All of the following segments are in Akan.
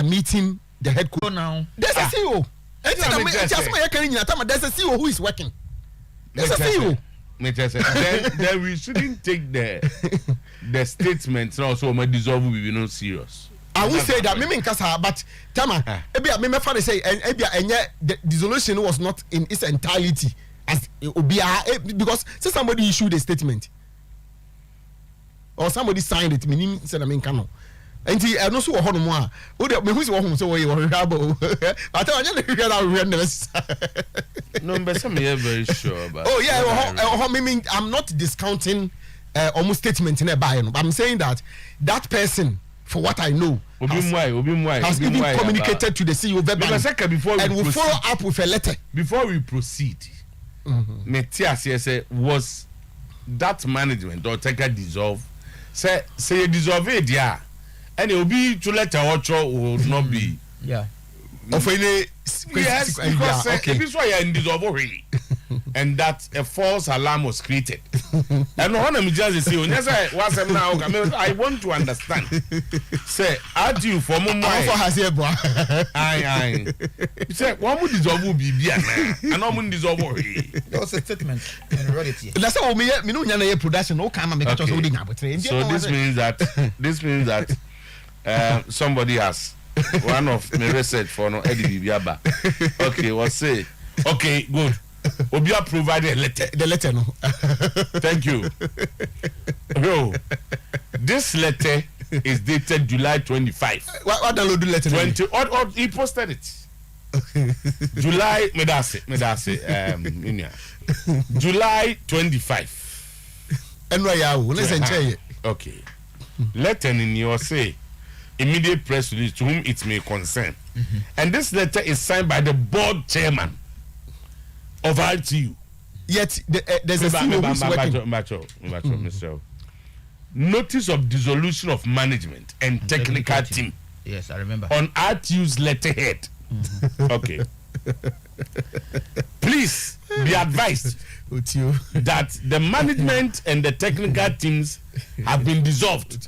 are meeting the head coach now. There's a CEO. There's a CEO who is working. There's a CEO. Then we shouldn't take the statements also my dissolve will be no serious. I will say that maybe in Kasa, but Tama, maybe I may say and yet the dissolution was not in its entirety as because say somebody issued a statement or somebody signed it, meaning said I mean cano. And he no so ho no mo a wo de me hu se wo hu so wo hwaba but I don't hear that no but some are very sure about oh yeah meaning I'm not discounting almost statement in a buy no but I'm saying that person for what I know has even communicated to the CEO verbally and will follow up with a letter before we proceed. Say was that management or take a dissolve say you dissolve it yeah and it will be to let Ocho will not be of any yes because this is why you're in dissolve already and that a false alarm was created and no one just say what's now I want to understand say add you for more I say one would dissolve will be and one would dissolve already that's a statement in reality that's how me no nyana production no come make us holding up so this means that somebody has one of my research for no Eddie Bibiaba. Okay, what's say? Okay, good. Obia provided the letter no. Thank you. Bro, this letter is dated July 25. What download the letter? 20 or he posted it. July July 25. And why you listen to okay. Letter in your say immediate press release to whom it may concern. And this letter is signed by the board chairman of RTU. Yet there's a CEO who's working. Mr. Notice of dissolution of management and technical team. Yes, I remember. On RTU's letterhead. Okay. Please be advised that the management and the technical teams have been dissolved.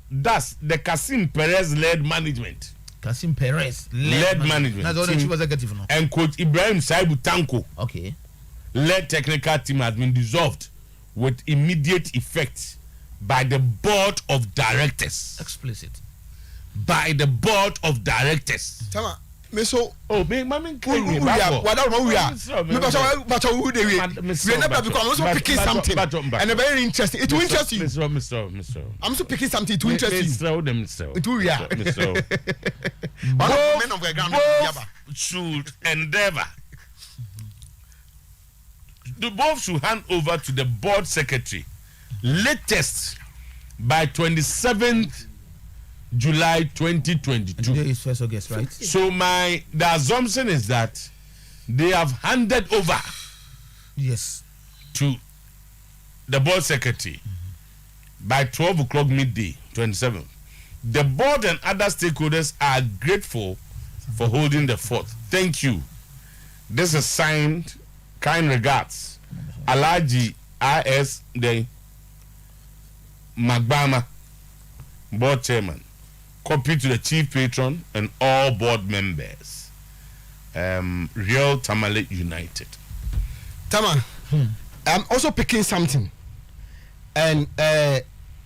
Thus the Kasim Perez led management. Kasim Perez led management. That's all she was executive now. And Coach Ibrahim Saibu Tanko. Okay. Led technical team has been dissolved with immediate effect by the board of directors. Explicit. By the board of directors. Tama, me so me mami we are but who they we never because I'm also picking something and a very interesting it will interest you. Mr. I'm so picking something to interest you. It will yeah. Both should endeavor. The both should hand over to the board secretary latest by 27th July 2022. Today is 1st August, right? So the assumption is that they have handed over yes to the board secretary by 12 o'clock midday 27th. The board and other stakeholders are grateful for holding the fort. Thank you. This is signed, kind regards, Alaji I.S. the Magbama, board chairman. Copy to the chief patron and all board members. Real Tamale United. Tama, I'm also picking something, and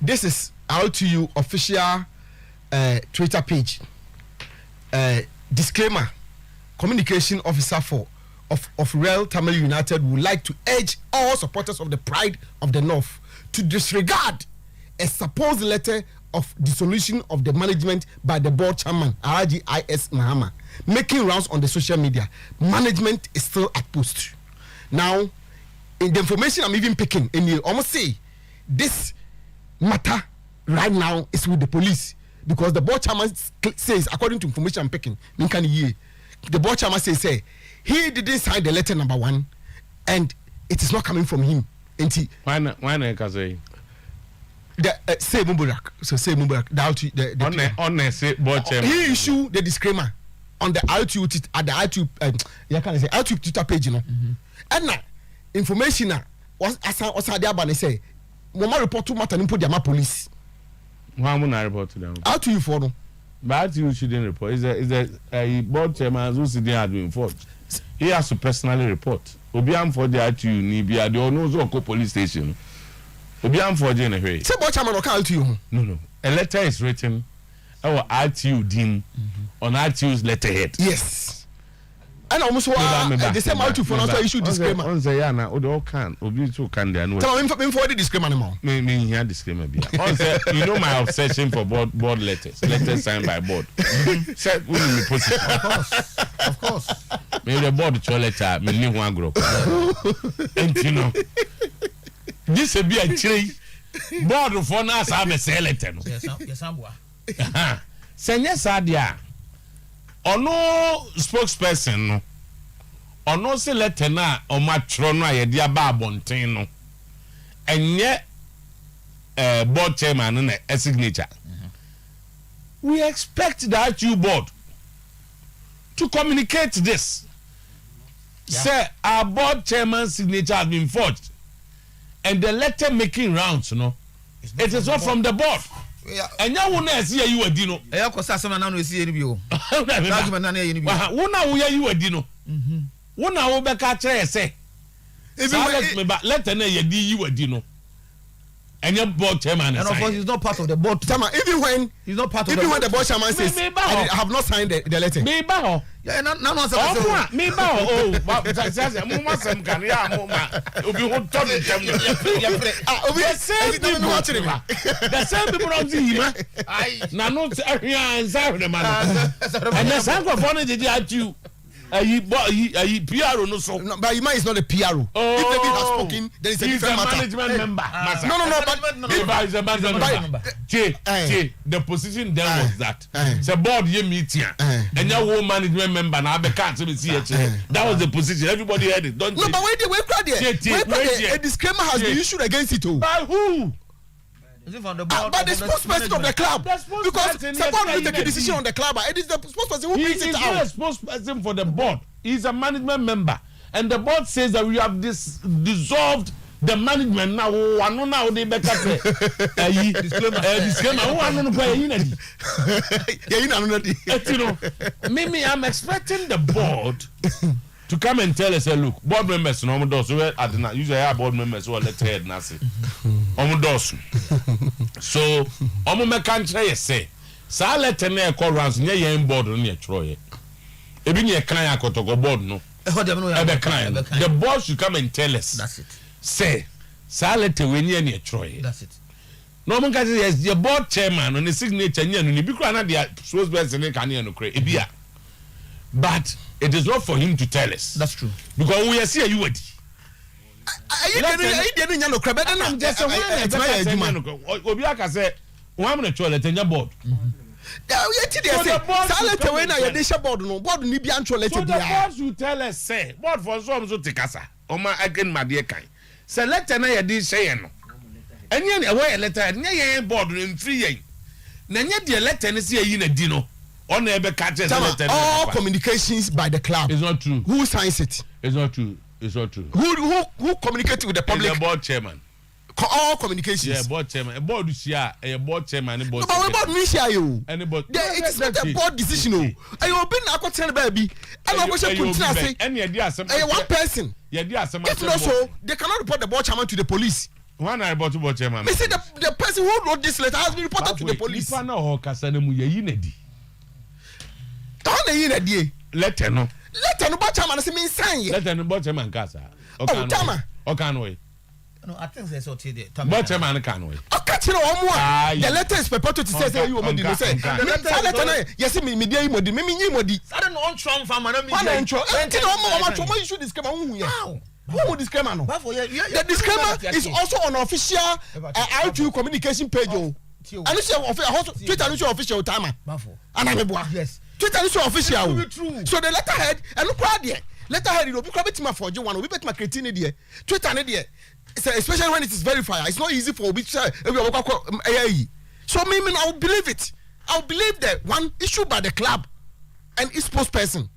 this is out to you official Twitter page. Disclaimer: Communication officer of Real Tamale United would like to urge all supporters of the Pride of the North to disregard a supposed letter of dissolution of the management by the board chairman Alaji I.S. Mahama making rounds on the social media. Management is still at post. Now, in the information I'm even picking, and you almost say this matter right now is with the police because the board chairman says, according to information I'm picking, the board chairman says he didn't sign the letter number 1, and it is not coming from him. Why not? Say Mubarak. So say Mubarak. The board chairman. He issued the disclaimer on the RTU at the RTU Twitter page, you know. And now information was there, but they say, "Mama report to matter input the police." Why am I report to them? How to you for no? But you shouldn't report. Is a board chairman who sitting had been forged. He has to personally report. Obiam for the to you, Nibia, the Onozo police station. Obiam for Jennifer. Say, board chairman, or to you? No. A letter is written. Our RTU dean on RTU's letterhead. Yes. And almost the same how to for us issue disclaimer. On the yana, or can, Obi to can there. No, tell him for the disclaimer. Me here disclaimer. You know my obsession for board letters signed by board. Said we will put it. Of course. Maybe the board cho letter, me new one group. And you know, this will be a tree. Board for us have a sell letter. Yes, I'm. Senya Sadia. Ono spokesperson no. Ono se letter na o matro no ayede aba abonten no. Enye board chairman na a signature. We expect that you board to communicate this. Yeah. Say our board chairman's signature has been forged. And the letter making rounds, no. It is not from the board. And you won't see you a dino. I could say someone now see any view. Wona you a dino. Wona will be catcher say. If let an you a dino. And your board chairman, and of course, he's not part of the board. Even when he's not part of even when the board chairman says, I have not signed the letter. Me bao. Yeah, no, me bao. Oh, but says a mama some can ya mama. Obi who told them. The same people on the na no area and the man. And the same for funny did you. PRO no so. No, but Ima is not a PRO. If David has spoken, there is a different matter. Management member. No, He's a management member. The position there was that. The board ye meeting. And your whole management member now be can't see it. That was the position. Everybody heard it. Don't no, but wait there. A disclaimer has been issued against it. By who? From the board, but the spokesperson of the club, because support will take a decision on the club. It is the spokesperson who brings it out. He is not a spokesperson for the board. He's a management member, and the board says that we have dissolved the management now. One now they better say disclaimer. Mimi, I'm expecting the board to come and tell us, look, board members, no does. Usually, our board members who are letterhead, Nasi. Does. So, Omo country say, sa letter near call rounds near your board on your Troy. Even your client got to go board, no. The board should come and tell us. That's it. Say, sa letter when you're near Troy. That's it. No one can say, yes, your board chairman on the signature, and you be crying at the supposed person in Canyon, but it is not for him to tell us. That's true. Because we are seeing you. I'm just Obiaka said, "One minute to let your board." So the board you tell us say, board for some so tikasa. Oma again my dear kind. Select an idea say no. And yen away a letter, and yen board in 3 yen. Nanya dear letter and see a dino. On the catches all communications by the club. It's not true. Who signs it? It's not true. It's not true. Who communicates with the public? The board chairman. All communications. Yeah, board chairman. A board share. A board chairman. No, but we board share you. Anybody? It's not a board decision. I have been a quarter baby. And I was a say. Any idea? One person. If not so, they cannot report the board chairman to the police. One I report to board chairman. They say the person who wrote this letter has been reported to the police. Letter no. Letter no board chairman say me sign. Letter no board chairman kasa. Okay. No, I think there's what they. Board chairman can we. The letter is purported to say you modi no say. The letter na yes me dey modi me nyi modi. I don't know on Trump farm na me. One intro. Anything you should disclaimer who here. Who disclaimer no? The disclaimer is also on official RTU communication page. And it's official Twitter is official timer. And I'm yes. Twitter is official. So the letterhead and look right there. Letterhead you know be come to forge one, we bet my creating there. Twitter there. Especially when it is verified. It's not easy for which so me I will believe it. I will believe that one issued by the club and its spokesperson.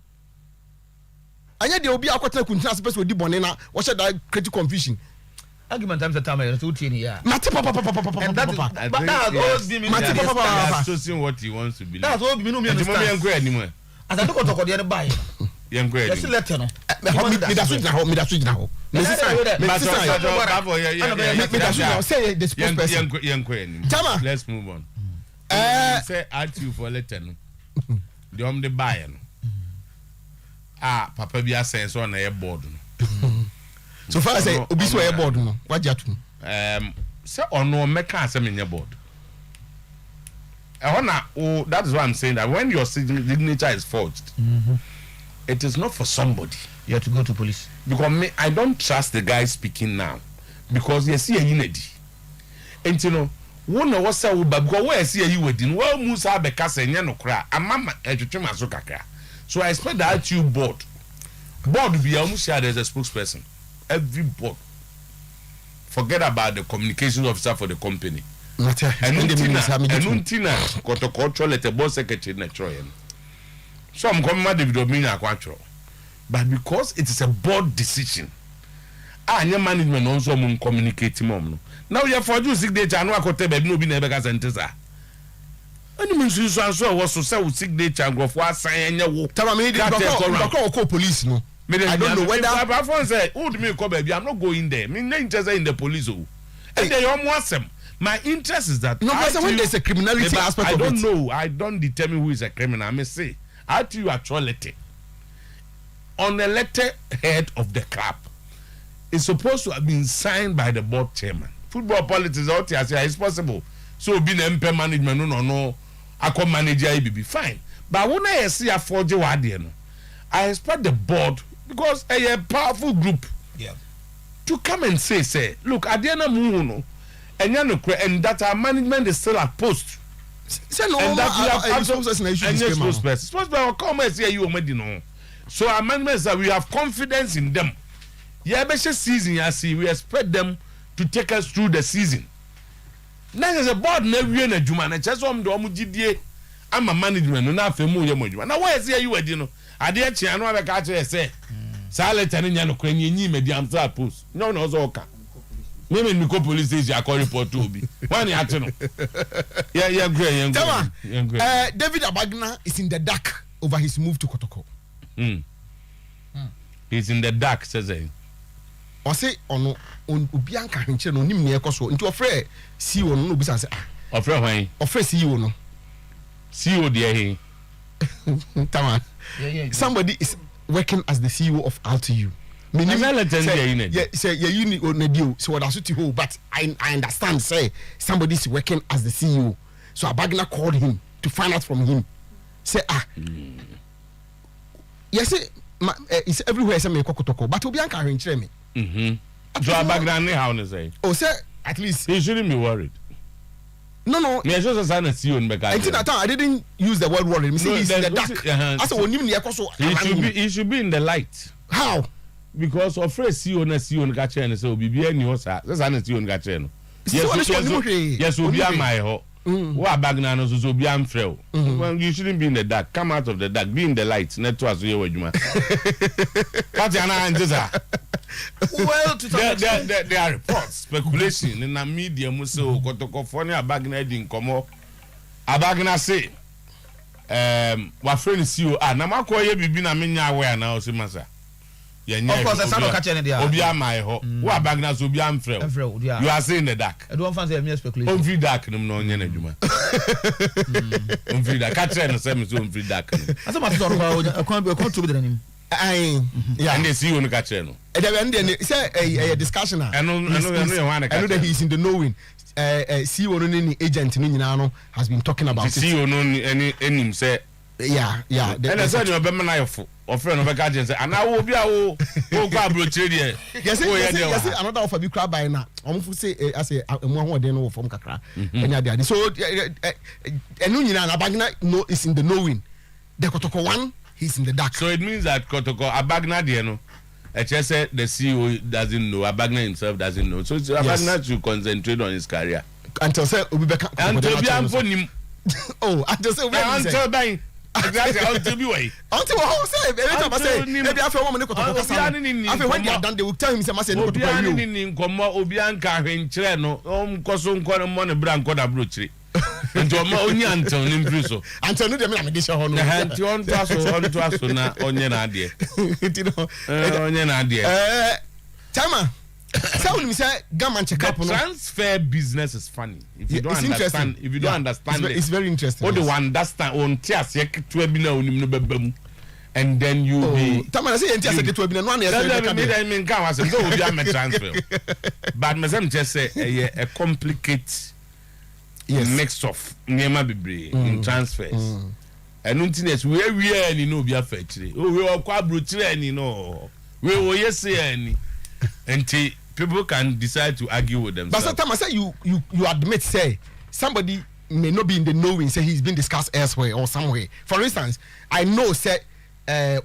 And yet there will be a quarter of person with the bonena. What should I create confusion? argument times the time I was 2 years. Mate papa. And that is but that has always been Mate papa. He's choosing what he wants to believe. That's all me no me understand. Anymore. As I don't talk the buy. Young grade. Just letter no. Me da switch na ho. Me say the spokesperson. Tama. Let's move on. Say at you for letter no. The buy no. Papa bi sense on na board no. So far as say obi so e board no. What jatu? Say ono meka asem nye board. That is why I'm saying that when your signature is forged, it is not for somebody. You have to go to police. Because I don't trust the guy speaking now. Because you see a unity. And you know, one of us because where see a unity, well, Musa Bekasa and Yanokra, and Mamma Edutuma Zukaka. So I expect that you board will be almost shared as a spokesperson. Every board. Forget about the communications officer for the company. And Untina, Kotokocho, let the boss secretary Netroyan. So I'm coming to David Omina Quattro. But because it is a board decision, your management also communicate mom. Now you have for you signature and what could no be never gas and tesa. And you so was to sell signature and go for a sign your tell me the police no. I don't know whether I say, oh, me come baby, I'm not going there. Me no interest in the police. And they almost them. My interest is that no, but when there's a criminality aspect I of don't it. know. I don't determine who is a criminal. I may say, at you actuality on the letterhead of the club is supposed to have been signed by the board chairman. Football politics out here is possible. So being MP management no, I can manage IBB fine. But when I see a 4G I expect the board because a powerful group to come and say, look, at the end of the and that our management is still at post. No, and that we have spokesperson come and say you already know. So our management is that we have confidence in them. Yeah, but season you see, we expect them to take us through the season. Now there's a board never in a Juma and just on the Omujidie. I'm a management, no not familiar with you. Now where is you already know? I did I know I catch say. Silent and Yano Crane, medium post. No, okay. Maybe we go police station. I call report to be. One year to know. Yeah, great. David Abagna is in the dark over his move to Kotoko. He's in the dark, says he. Or say on Ubianka Hinchen on him near Koso into a fray. See you no business. Of Fray, or Fray, see you no. See you, dear. Tama. Somebody is working as the CEO of RTU. Say you need on a deal, so what I should hold, but I understand, say somebody is working as the CEO. So Abagna called him to find out from him. Say, yes, it's everywhere, say me Kokotoko, but Obianka in me. So Abagna, how to say? Oh, sir, at least he shouldn't be worried. No. Yes, just a CEO in Becca. I didn't use the word worried. He's in the dark. I said, he should be in the light. How? Because of phrase CEO na CEO nka che ne say obi bia ni ho sa say na CEO nka che no yes obi am my ho wo Abagna no so obi am frɛ o you shouldn't be in the dark, come out of the dark, be in the light net to aso ye wadwuma what ya na anjeza Well, there are reports speculation in the media mu say Kotoko for ni Abagna di nkomo Abagna say wa friend CEO na makoye bibi na menya aware na o se masa. Of course, I saw catch any there. Obia my ho. Who Abagna so Obia mfrɛ. You are saying the dark. I don't fancy me speculation. On free dark no nya na dwuma. On free dark. Catch no say me so on free dark. I thought my son I can't to be the name. Yeah. And they see you no catch no. And then say a discussion. I know that he's in the knowing. CEO no any agent no nyina no has been talking about it. CEO no any say yeah. And I said you be man ayefo. Offer no be catch say and I will be wo go abrochire there. Yes, another offer be cry by na. Omfu say I say emu ahode no form kakra. Enya there. So enu nyina na Abagna no is in the knowing. The Kotoko one, he's in the dark. So it means that Kotoko Abagna there no. Just said the CEO doesn't know, Abagna himself doesn't know. So Abagna should concentrate on his career. Until say Obi Beka. Until be am for him. Oh, until say until buying. Exactly. Until be way. Until what say? Every time I say, maybe I feel woman koto kasa. I feel when they are done, they will tell him say, "Mase no koto pa you." Obiani nkomo obianka hwenkyere no. Koso nko mo ne bra nko da brochire. Nti o ma onye anton ni mfiri so. Anton no de me na me de hye ho no. Nti on to aso na onye na ade. Nti no. Onye na ade. Chama. So when we say gaman check up, transfer business is funny. If you don't understand, it's very interesting. What do you understand? On tears, you get to a bina on him no and then you be. Tama say enti ase get to a bina no na I mean, come as no be am transfer. But me just say a complicate mix of nyema bebre in transfers. And untiness we any no be afetire. Oh we kwa brochire any no. We wo yes any. Enti people can decide to argue with themselves. But sometimes I say you admit say somebody may not be in the knowing say he's been discussed elsewhere or somewhere. For instance, I know say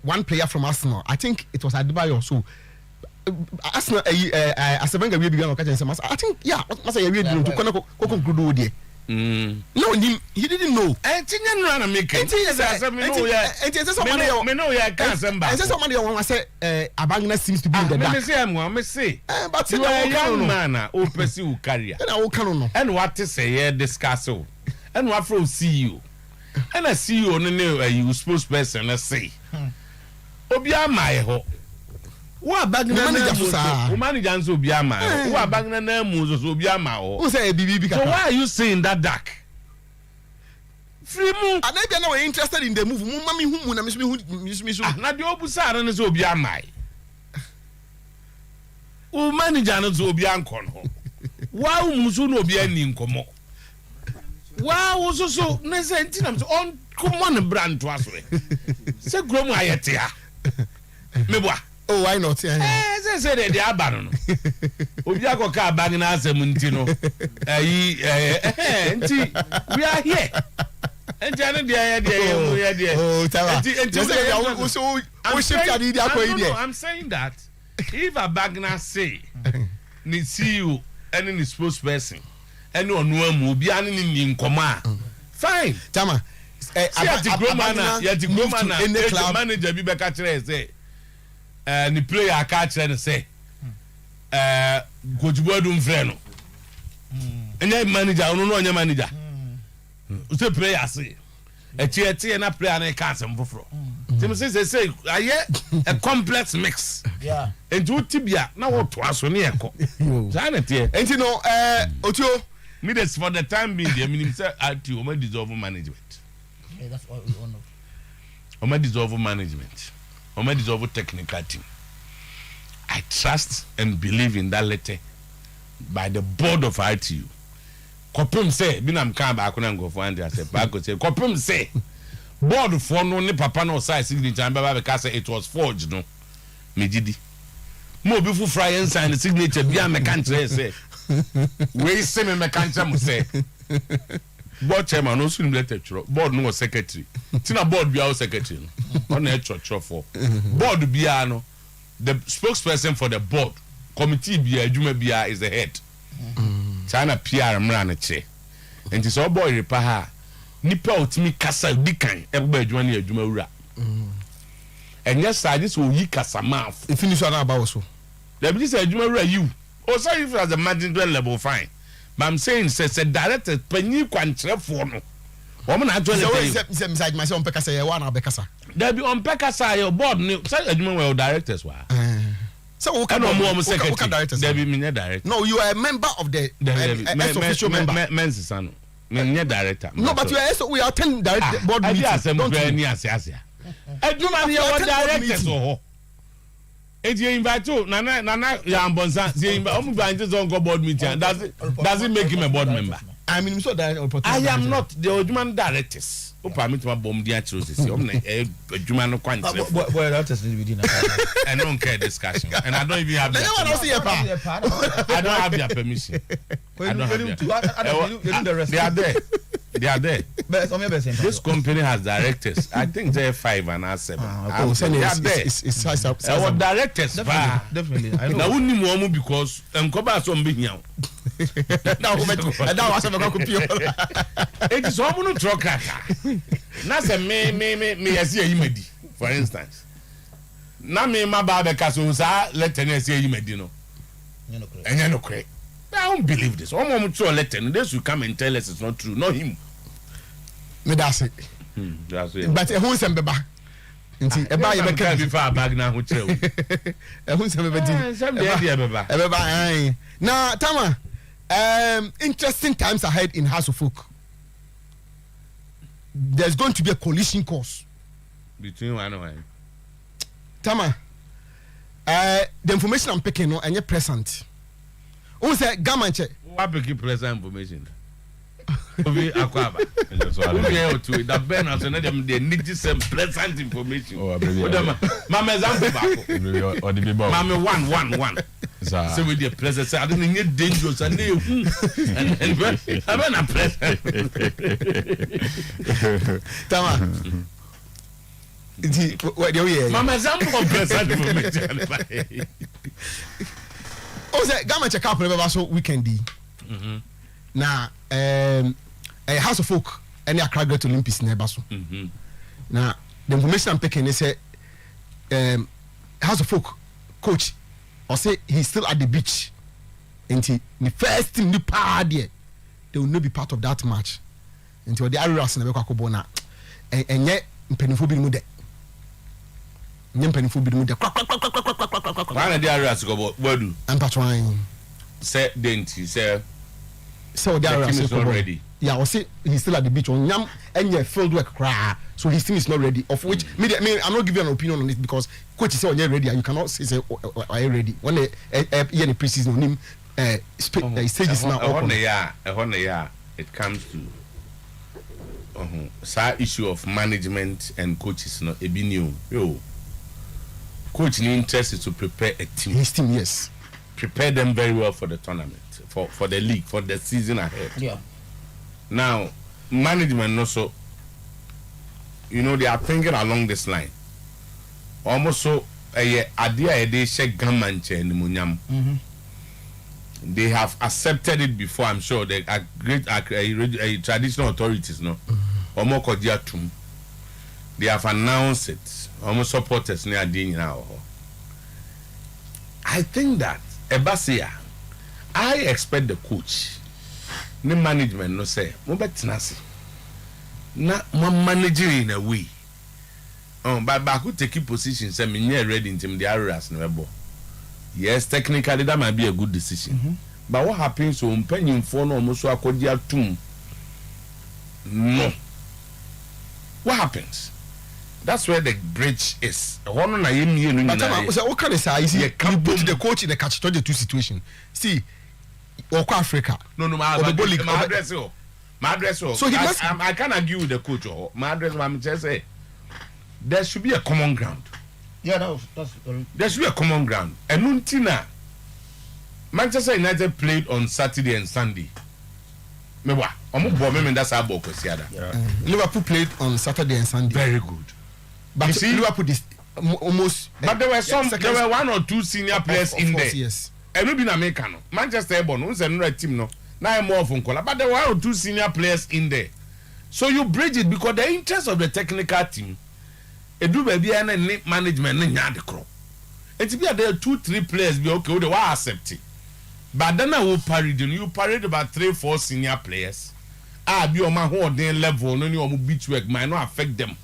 one player from Arsenal, I think it was Adebayo, so Arsenal Asavenga we began I think yeah, what say you read to conclude there. No, he didn't know. And Tinya make it. Somebody say Abangna seems to be in the dark. I say, but you are a young man who pursue career. And what to say discuss and what from see you. And I see you on the new you spokesperson, let's say. Obia my ho. What bagna manager so be ama. What bagna na muzo so be ama o. Who say BB? So why are you saying that dark? Free moon. And maybe now we're interested in the move. Mummy who na miss me. Na the obusa na so be ama. O manager no so be ankon ho. Wa umusu no be ani nkomo. Wa so na say ntinam so on common brand to asore. Say gromu ayete ha. Meboa. Oh, why not? Say they are bad. Obiako ka bag na asem nti no. We are here. I'm saying that if a bagna say ni see you any ni spokesperson any onu amu obi ani ni nkoma fine Tama the manager bi be ka kire say ni player ka kire say gojibodu mfre no enya manager onu no nya manager say player say eti na player na ka asem foforo tim say a complex mix yeah enti utibia na wo to aso ne yeko zanete enti no Otuo me this for the time being the minimum say at you dissolve management. Yeah, that's all we want of. Dissolve management. Dissolve technical team. I trust and believe in that letter by the board of ITU. Kopim say, binam kan ba akuna go for and say, ba go say, kopim say, board for no ne papa no size signature and baba because it was forged no. Mejidi. Mo bi fu fry and sign the signature bia me kan say. We say me kan say. Board chairman no swim letter board no secretary tina board bia secretary no on e church for board bia no the spokesperson for the board committee bia adwuma bia is the head China PR mra na che enti so boy repa ha nipa otimi kasa dikan e ba adwuma na adwuma wura enya side this will yi kasa ma finish on about so there be say adwuma wura you o say if as a management level fine. But I'm saying, say director, penny quantre for no. Woman, I told you, say myself, Pekasa, one of Bekasa. There be on Pekasa, your board, say, well, directors were. So, who can more directors? There be me director. No, you are a member of the official member. Men's son, me director. No, but we are 10 director board meetings. Don't you? Directors. If you invite you, Nana Yambonsa, board meeting. Does it make him a board member? I mean, so that I am not the Ojuman directors. Who permit my bomb the atrocities? Juman quantity. What directors did we do? I don't care discussion, and I don't even have. I don't have their permission. They are there. They are there. This company has directors. I think they're 5 and 7. They are there. It's directors. Definitely. I know. Now only more because Nkoba so mbi here. Now was a company. It is all no truck. na say me yesi yimedi for instance na me ma ba be ka so sa letter na yesi yimedi no enye no kre I don't believe this. Omo to letter they should come and tell us it's not true, not him. Me that's it. That's it. But who sem beba nti e ba ye be ka before bag na ho kire o who sem beba di sem dey beba e beba ai na Tama interesting times ahead in House of Folk. There's going to be a collision course between one and one. Tama the information I'm picking no any present. Who say Gamanche? What pick present information? Obi akwaba. Obi otu da ben as na dem dey need some present information. Oh, baby. Mama example back. Or the big boy. Mama 1. So with the present say I don't need dangerous and and I mean a present. Tama. What do you Mama example of present information. Oh, say Gamanche couple never so weekend. Na House of Folk any Accra Great Olympics never so. Now the information I'm taking is say House of Folk coach or say he's still at the beach. Until the first team the party they will not be part of that match. Until the Arias never go bona and yet mpenifo bi mu de. Nyem mpenifo bi mu de. Why the Arias go what do? Ampatwan Say denti say so the Arias is not ready. Yeah, I say he's still at the beach on Nyam and field work cry. So his team is not ready. Of which I'm not giving an opinion on it because coach is say when you're ready and you cannot say are you ready when the preseason on him stages now open. It comes to side issue of management and coaches no ebi new yo coach ni interest is to prepare a team. His team, yes, prepare them very well for the tournament for the league for the season ahead. Yeah. Now management also they are thinking along this line almost so idea they share Gamanche and Munyam. They have accepted it before. I'm sure they are great traditional authorities no Omo Kodia Tum they have announced it almost supporters near now. I think that Ebasia I expect the coach the management no say mo betinase na mo managing in a way but back who take position say me near ready in the areas no. Yes, technically that might be a good decision. But what happens when penny for no almost so akodia tum? No. What happens? That's where the bridge is. One na yemi no nyina. So what can I say? You put the coach in the catch-22 situation. See, Oko Africa. No, my address. My address. So I can't argue with the coach. My address. I'm just say there should be a common ground. Yeah, there should be a common ground. And Nuntina, Manchester United played on Saturday and Sunday. That's our Liverpool played on Saturday and Sunday. Very good. But you see, Liverpool is almost. But there were there were one or two senior players in course, there. Yes. And maybe American. Manchester Ebon, who's another team no. Now more from color. But there were one or two senior players in there. So you bridge it because the interest of the technical team. Edu baby and management nya de kro. Enti be there 2-3 players be okay, they were accepted. But then I will parade you parade about 3-4 senior players. Be on my whole level, no you beach work might not affect them.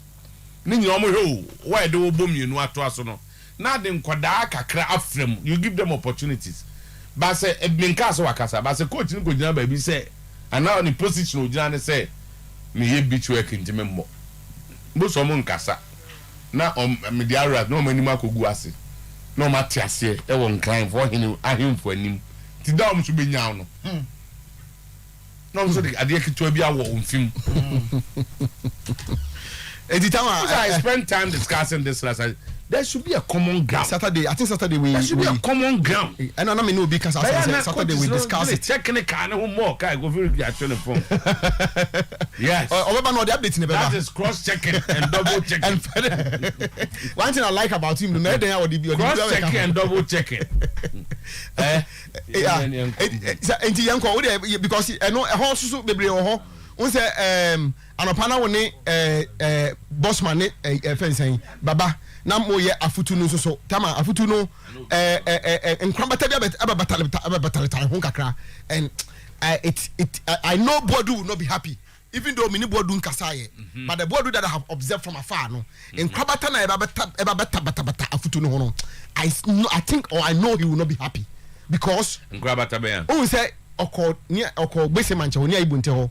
Ni omo why they will boom you no ato aso no. Na dem kwada kakra afrem, you give them opportunities. But say ebinka so wakasa, but say coach ni go gina baby say and now the position o gina say me here beach work ntime mo. Mo so mo nkasa. Na me the areas no many ma kogu ase no ma te ase e won kan for hini ahemfo anim ti da o so be nyaw no no so the ade kitu bi awo mfim I spend time discussing this last night. There should be a common ground. Saturday, I think Saturday there should be a common ground. And I know because Saturday we discuss it. Technical no more kai go very actually phone. Yes. That is cross checking and double checking. One thing I like about him, cross checking and double checking. Because I know a horse so bebre ho. Who say anopana wo ne bossman ne fensen baba na mo ye afutu no so tama afutu no nkrambata bi ababatale ho kakra and I know Bodu will not be happy even though mini Bodu nkasaye but the Bodu that I have observed from afar no nkrambata na ebabata afutu no no I think or I know he will not be happy because nkrambata be yan o say okọ gbese manche oni aibunte ho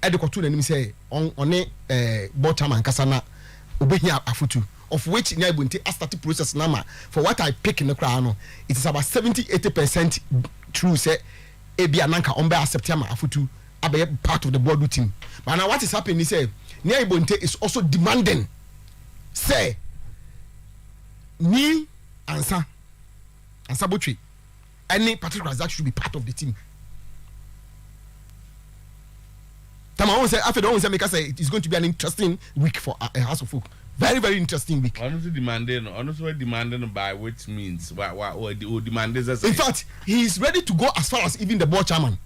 e de koto nanim say on Bochaman kasa na obehia afutu of which Nyabunte has started process nama for what I pick in the crown. It is about 70-80% true say Ebia Nanka Omba September Afutu abe part of the board team. But now what is happening is say Nyabunte is also demanding say ni Ansa Botri any particular that should be part of the team. Tama say after the say make say it is going to be an interesting week for a House of Folk. Very, very interesting week. Honestly demanding by which means what demand is. In fact, he is ready to go as far as even the board chairman.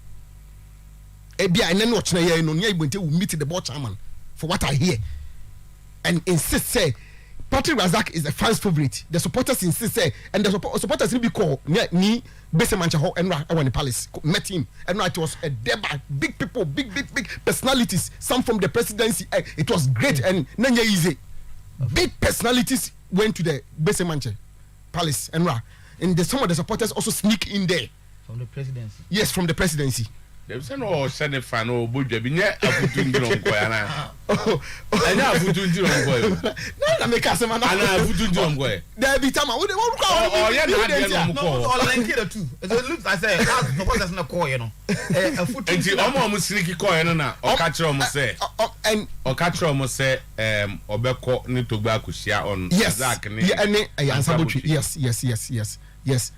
Ebia and then watch na here no will meet the board chairman for what I hear. And insist say Patrick Razak is the fans' favorite. The supporters insist say and the supporters will be called ni Bese Manchaho and the palace met him and it was a debate, big people, big personalities, some from the presidency. It was great and nanya easy. Big personalities went to the Bese Manche Palace and some of the supporters also sneak in there. From the presidency? Yes, from the presidency. They say no Senate fan or Buja Binya Afutunjiro Koyana. I know Afutunjiro Koy. No, make us a man. I know Afutunjiro Koy. There be time. Oh, yeah, no, all I care too. It looks like I say that's supposed to call, you know. A foot. And you almost sneaky coy na or catch almost say and or catch almost say Obeko need to back share on Zach and yes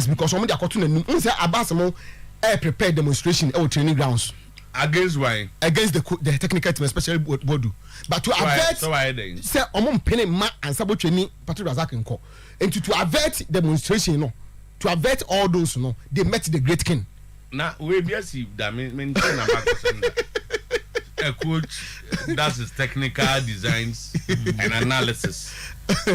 because some of the cartoon say Abasamo prepare demonstration or training grounds against why against the technical team especially Bodu but to avert say omon penny ma and sabo training Patrick Razak nko and to avert demonstration no to avert all those no they met the great king. Now we be see that maintain about a coach does his technical designs and analysis.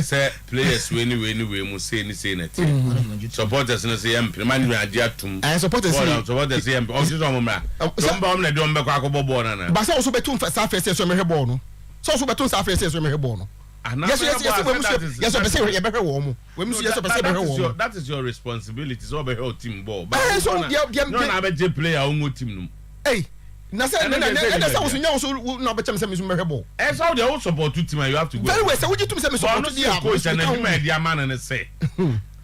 Say players when we must say anything. Supporters no say man we adia tum. And supporters say also some bomb na don be kwa ko ball na. But also betum first say so me ball no. So also betum first say so me ball no. Yes, that is your responsibility. So be your team ball. But so no na be player on team no. Hey, na say also no be say me so ball. And so the whole support team you have to go. Very well, say would you say me support the coach and the media man and say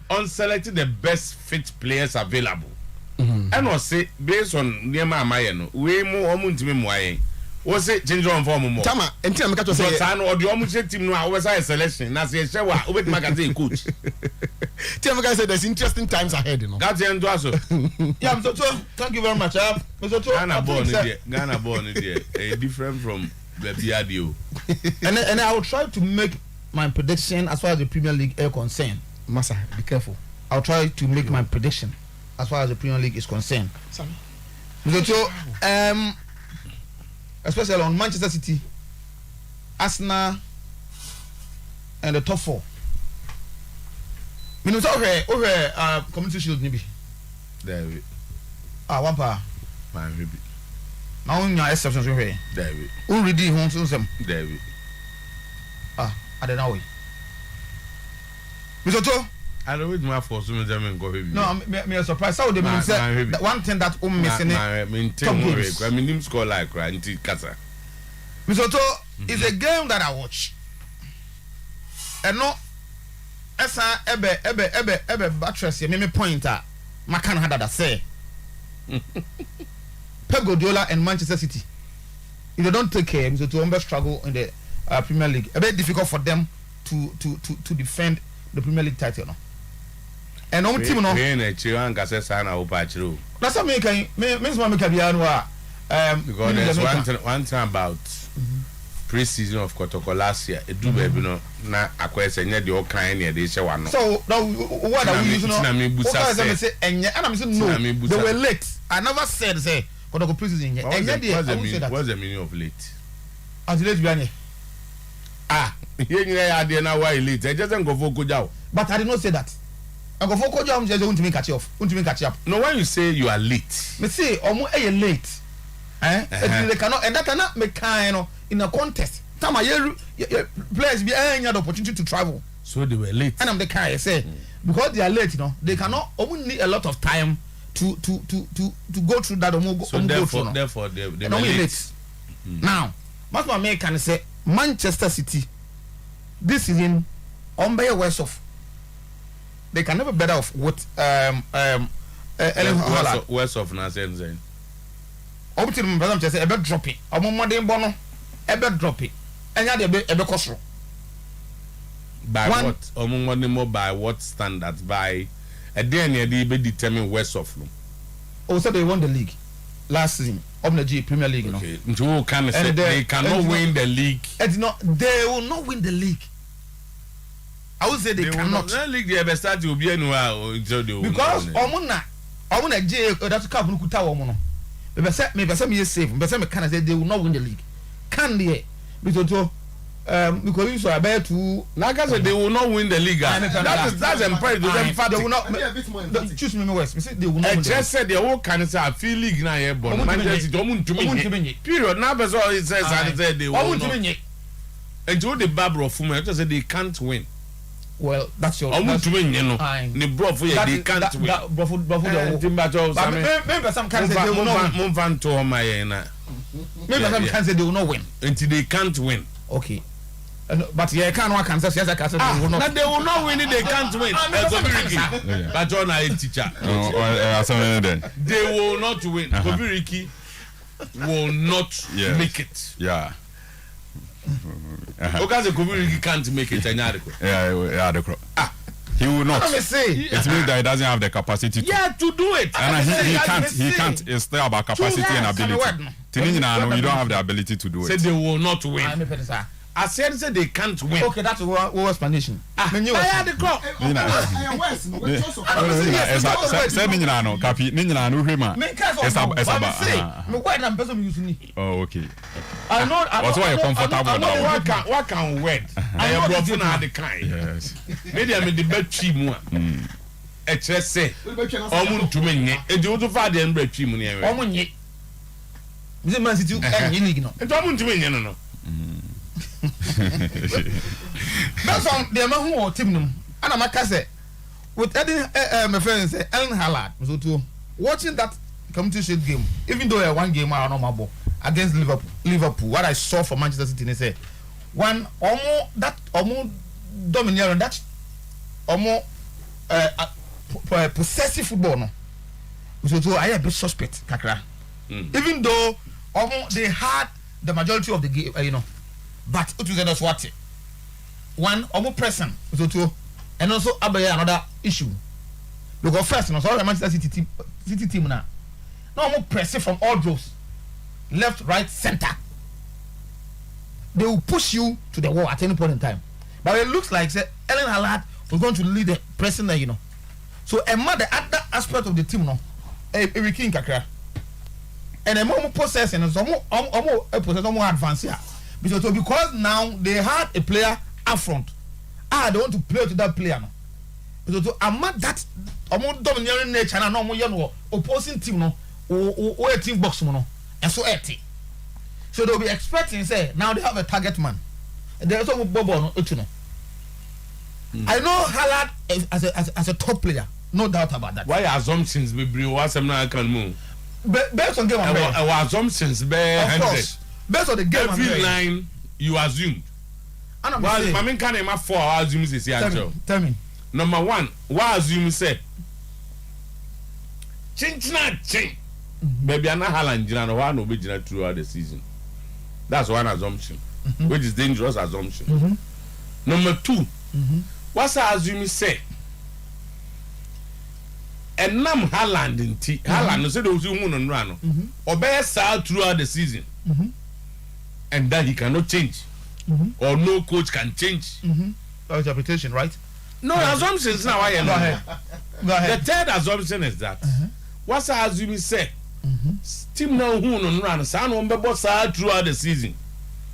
on selecting the best fit players available. And was say based on Niema Amaye no, we mo omuntimi mo ayen. Was it change on form more? Tama, enti na meka say Tan or the omuche team no a we say selection na say shewa obet magazine coach. Tell me say there's interesting times ahead, you know. That's the end to us. Yeah, Mr. Cho, thank you very much. Mr. Cho, Ghana born there, different from the Biadio. And I will try to make my prediction as far as the Premier League is concerned. Massa, be careful. I'll try to make my prediction as far as the Premier League is concerned. Mr. Cho, especially on Manchester City, Arsenal, and the top four. You know, over Community Shield, maybe. David. One power. My baby. Now, on your exceptions, over David. Already, home to them. David. I don't know. Mr. Cho. I don't know my for some of them and go with you. No, I'm surprised. How they mean say one thing that missing it. I mean, him score like right into Casa. Mr. Cho is a game that I watch. And no, esa ebe buttress me pointer. Makan had that say. Pep Guardiola and Manchester City. If they don't take care, Mr. Cho struggle in the Premier League. A bit difficult for them to defend the Premier League title. No. And on team no. That's what me can means one make because there's one thing about pre-season of Kotoko last year. It do baby no na akwese nya de okan na de hye wa no. So now what are we using? Okay, say enye and I'm saying no. They were late. I never said say Kotoko pre-season enye de. What's the meaning of late? Until late bianye. Here you are there now why late. I just go for Kojao. But I did not say that. I go for Kojao, just want to make catch off. Want to make catch up. No, when you say you are late. Me say late. They cannot, and that cannot make kind in a contest. Time players be had the opportunity to travel. So they were late. And I'm the kind I say because they are late, they cannot only need a lot of time to go through that. So therefore they were late. Now, what my man can say Manchester City this season on by worse off. They can never better off with worse off now saying. Obviously, Madam just say ebe drop it. Omo modern bono ebe drop it. Enya de ebe kosro. By what? Omo modern more by what standards? By a day and a be determine worse off. Also, they won the league last season. Of the Premier League, you know. Okay. Can say they cannot win the league. They will not win the league. I would say they cannot. The league they ever start to be anywhere because omuna J that's cup no kuta omo no. Me say safe. Me say me can say they will not win the league. Can they? Because you so about to like I said they will not win the league. That's impressive. They will not. Choose me West. Me say they will not. I just said the whole can say I feel league now here but Manchester City period now because it says and said they will not. And to the Barbara of Fuma just said they can't win. Well, that's your. Win, you know. The bro for they can't win. Maybe some can say they will not move on to my maybe some can say they will not win until they can't win. Okay. But yeah, can't one can say yes, I can say they will not. They will not win it. They can't win. But John, I teacher. They will not win. Kobiriki will not make it. Yeah. Because Kobiriki can't make it. Yeah. He will not. It means that he doesn't have the capacity to do it. And he can't. It's still about capacity and ability. You don't have the ability to do it. Say they will not win. I said they can't win. Okay, that's what explanation. Say oh, okay. I know. That's why you're comfortable with that. What can word? I am broken out the kind. Yes. Maybe I'm in the bed team. Just say, I'm to win it. And you to find the bread team. Is it Man City and league no? And I'm to win, no. That's on the man who team them. And I'm a cassette with my friend say Ellen Hallard. So watching that community shield game, even though one game I don't know against Liverpool, what I saw from Manchester City, they say one almost domineering that almost possessive football. No, so I am a bit suspect, Kakra. Even though they had the majority of the game, but it was just what one almost present, and also another issue. Because first, sorry, Manchester City team now. No more pressing from all those left, right, center. They will push you to the wall at any point in time. But it looks like Ellen Hallard was going to lead the pressing there, So the other aspect of the team, every king kakra. And a more possessing and some more advanced here. Because now they had a player up front. They want to play to that player now. Because I'm not that domineering nature and no opposing team or a team box and so 80. So they'll be expecting now they have a target man. And there's also Bobo I know Hallard as a top player, no doubt about that. Why assumptions be bring what some now can move? Based on game our assumptions of course. Based on the game every line you assume. And I mean can I 4 assumes is here. Tell me. Number 1, what assume say? Chin. Baby Anna Haaland Jina one will be throughout the season. That's one assumption, which is dangerous assumption. Number 2, what's the assume say? And nam Haaland in T. Haaland said those who run or bear side throughout the season, and that he cannot change, or no coach can change. Interpretation, right? No assumptions now. I am. Go ahead. The third assumption is that what's the assume say? Team now who run sound on the boss side throughout the season.